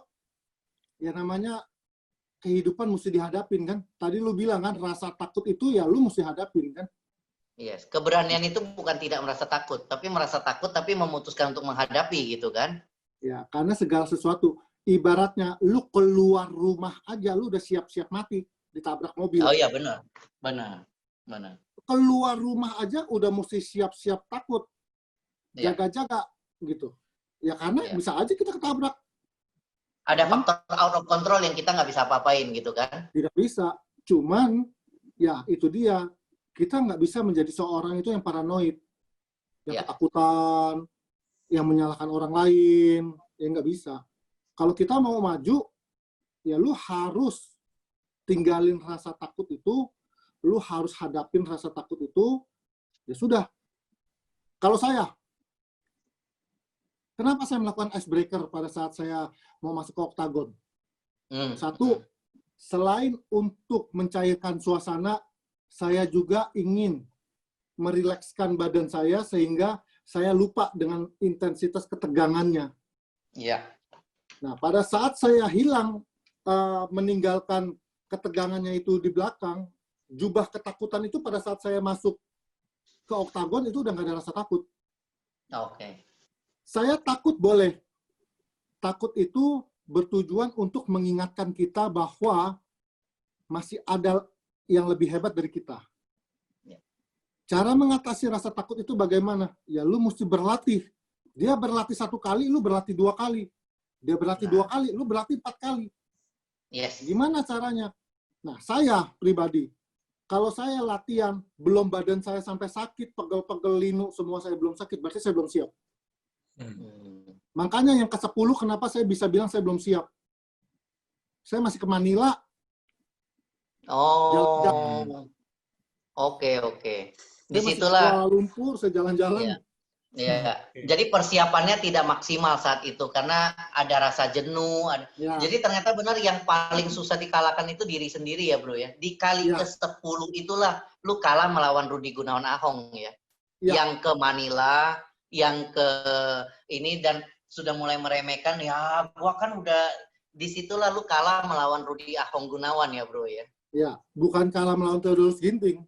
ya namanya kehidupan mesti dihadapin kan. Tadi lu bilang kan, rasa takut itu ya lu mesti hadapin kan. Yes, keberanian itu bukan tidak merasa takut, tapi merasa takut tapi memutuskan untuk menghadapi gitu kan? Ya, karena segala sesuatu, ibaratnya lu keluar rumah aja lu udah siap-siap mati ditabrak mobil. Oh iya benar. Keluar rumah aja udah mesti siap-siap takut, jaga-jaga gitu. Ya karena bisa aja kita ketabrak. Ada faktor out of control yang kita nggak bisa apa-apain gitu kan? Tidak bisa. Cuman ya itu dia. Kita nggak bisa menjadi seorang itu yang paranoid, yang ketakutan, yang menyalahkan orang lain, ya nggak bisa. Kalau kita mau maju, ya lu harus tinggalin rasa takut itu, lu harus hadapin rasa takut itu, ya sudah. Kalau saya, kenapa saya melakukan icebreaker pada saat saya mau masuk ke oktagon? Satu, selain untuk mencairkan suasana, saya juga ingin merilekskan badan saya sehingga saya lupa dengan intensitas ketegangannya. Iya. Nah, pada saat saya hilang, meninggalkan ketegangannya itu di belakang, jubah ketakutan itu pada saat saya masuk ke oktagon itu udah nggak ada rasa takut. Oke. Saya takut boleh. Takut itu bertujuan untuk mengingatkan kita bahwa masih ada yang lebih hebat dari kita. Cara mengatasi rasa takut itu bagaimana? Ya lu mesti berlatih. Dia berlatih 1 kali, lu berlatih 2 kali. Dia berlatih 2 kali, lu berlatih 4 kali. Yes. Gimana caranya? Nah, saya pribadi, kalau saya latihan, belum badan saya sampai sakit, pegel-pegel, linu, semua saya belum sakit, berarti saya belum siap. Makanya yang ke-10, kenapa saya bisa bilang saya belum siap? Saya masih ke Manila. Oh. Oke. Saya masih ke Disitulah. Kuala Lumpur, saya jalan-jalan. Iya. Jadi persiapannya tidak maksimal saat itu karena ada rasa jenuh. Ya. Jadi ternyata benar yang paling susah dikalahkan itu diri sendiri ya bro ya. Dikali Ya. ke-10 itulah lu kalah melawan Rudi Gunawan Ahong ya. Ya. Yang ke Manila, yang ke ini dan sudah mulai meremehkan ya. Gua kan udah disitulah lu kalah melawan Rudi Ahong Gunawan ya bro ya. Ya, bukan kalah melawan Theodorus Ginting.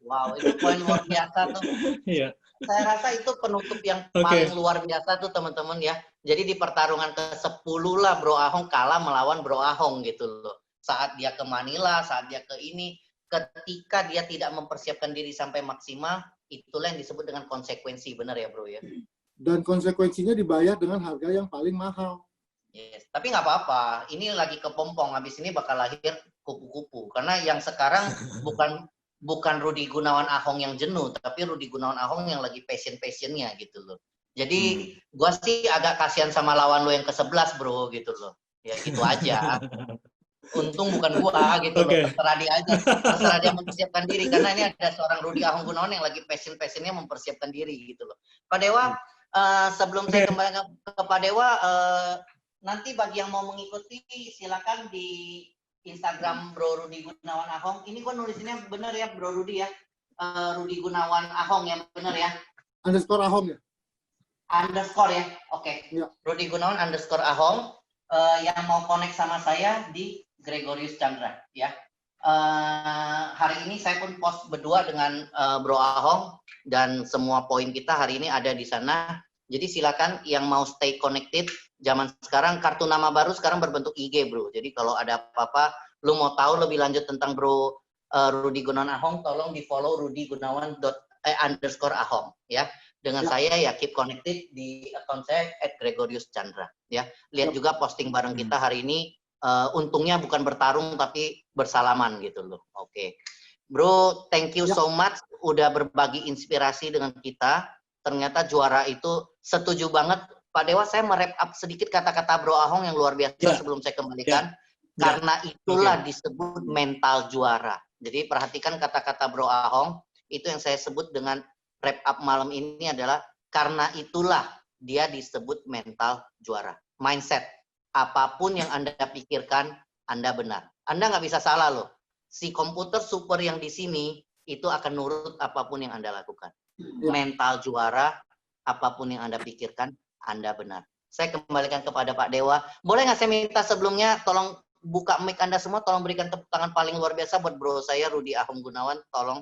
Wow, itu poin luar biasa tuh. Iya. Saya rasa itu penutup yang paling luar biasa tuh teman-teman ya. Jadi di pertarungan ke-10 lah Bro Ahong kalah melawan Bro Ahong gitu loh. Saat dia ke Manila, saat dia ke ini, ketika dia tidak mempersiapkan diri sampai maksimal, itulah yang disebut dengan konsekuensi, benar ya Bro ya? Dan konsekuensinya dibayar dengan harga yang paling mahal. Yes. Tapi nggak apa-apa, ini lagi kepompong, habis ini bakal lahir kupu-kupu. Karena yang sekarang bukan Rudi Gunawan Ahong yang jenuh, tapi Rudi Gunawan Ahong yang lagi passion-passionnya gitu loh. Jadi gua sih agak kasihan sama lawan lo yang ke-11 bro gitu loh. Ya gitu aja. Untung bukan gua gitu loh, terserah dia aja. Terserah dia mempersiapkan diri, karena ini ada seorang Rudi Ahong Gunawan yang lagi passion-passionnya mempersiapkan diri gitu loh. Pak Dewa, sebelum saya kembali ke Pak Dewa, nanti bagi yang mau mengikuti silakan di Instagram Bro Rudi Gunawan Ahong. Ini gua nulisinnya benar ya Bro Rudi ya. Rudi Gunawan Ahong ya, benar ya? Underscore Ahong ya? Underscore ya, oke. Ya. Rudi Gunawan underscore Ahong. Yang mau connect sama saya di Gregorius Chandra ya. Hari ini saya pun post berdua dengan Bro Ahong dan semua poin kita hari ini ada di sana. Jadi silakan yang mau stay connected. Zaman sekarang kartu nama baru sekarang berbentuk IG bro. Jadi kalau ada apa-apa, lu mau tahu lebih lanjut tentang Bro Rudi Gunawan Ahong, tolong di follow Rudi Gunawan underscore Ahong ya. Dengan saya ya keep connected di akun saya @Gregorius Chandra ya. Lihat juga posting bareng kita hari ini. Untungnya bukan bertarung tapi bersalaman gitu loh. Oke. Bro, thank you so much udah berbagi inspirasi dengan kita. Ternyata juara itu setuju banget. Pak Dewa, saya merap up sedikit kata-kata Bro Ahong yang luar biasa sebelum saya kembalikan. Karena itulah disebut mental juara. Jadi perhatikan kata-kata Bro Ahong, itu yang saya sebut dengan wrap up malam ini adalah karena itulah dia disebut mental juara. Mindset. Apapun yang Anda pikirkan, Anda benar. Anda nggak bisa salah loh. Si komputer super yang di sini itu akan nurut apapun yang Anda lakukan. Mental juara, apapun yang Anda pikirkan, Anda benar. Saya kembalikan kepada Pak Dewa. Boleh nggak saya minta sebelumnya, tolong buka mic Anda semua, tolong berikan tepuk tangan paling luar biasa buat bro saya, Rudi Ahong Gunawan. Tolong.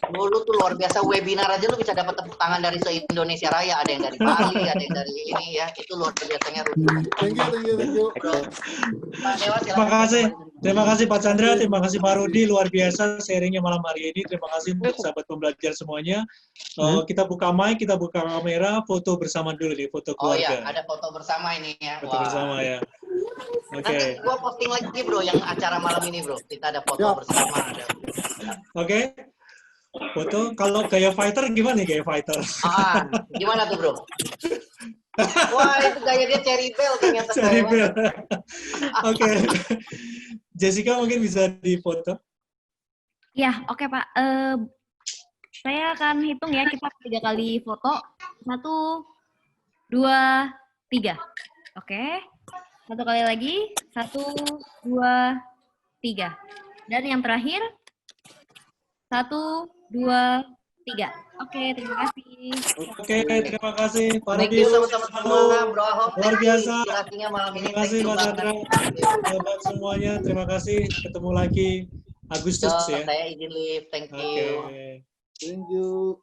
Lu tuh luar biasa, webinar aja lu bisa dapat tepuk tangan dari se-Indonesia Raya. Ada yang dari Bali, ada yang dari ini ya. Itu luar biasanya Rudi. Thank you. Pak Dewa, silakan. Terima kasih Pak Chandra, terima kasih Pak Rudi, luar biasa sharingnya malam hari ini. Terima kasih untuk sahabat pembelajar semuanya. Kita buka mic, kita buka kamera, foto bersama dulu nih, foto keluarga. Oh iya, ada foto bersama ini ya. Foto bersama ya. Nanti gua posting lagi bro, yang acara malam ini bro. Kita ada foto bersama. Oke. Foto, kalau gaya fighter gimana nih gaya fighter? Gimana tuh bro? Wah, itu gaya dia Cherry Bell ternyata. Cherry Bell. Oke. Jessica mungkin bisa difoto. Ya, oke Pak. Saya akan hitung ya, kita 3 kali foto. 1, 2, 3. Oke. Satu kali lagi. 1, 2, 3. Dan yang terakhir. 1, 2, 3. Oke, terima kasih. Oke, terima kasih Pak Thank you Rodius. sama-sama, Bro Ahok. Luar Thank you biasa. inspirasinya malam ini. Terima kasih Thank you Mas banget. Chandra. Hebat semuanya. Terima kasih. Ketemu lagi Agustus So, ya. saya izin leave. Thank you. Oke. Thank you.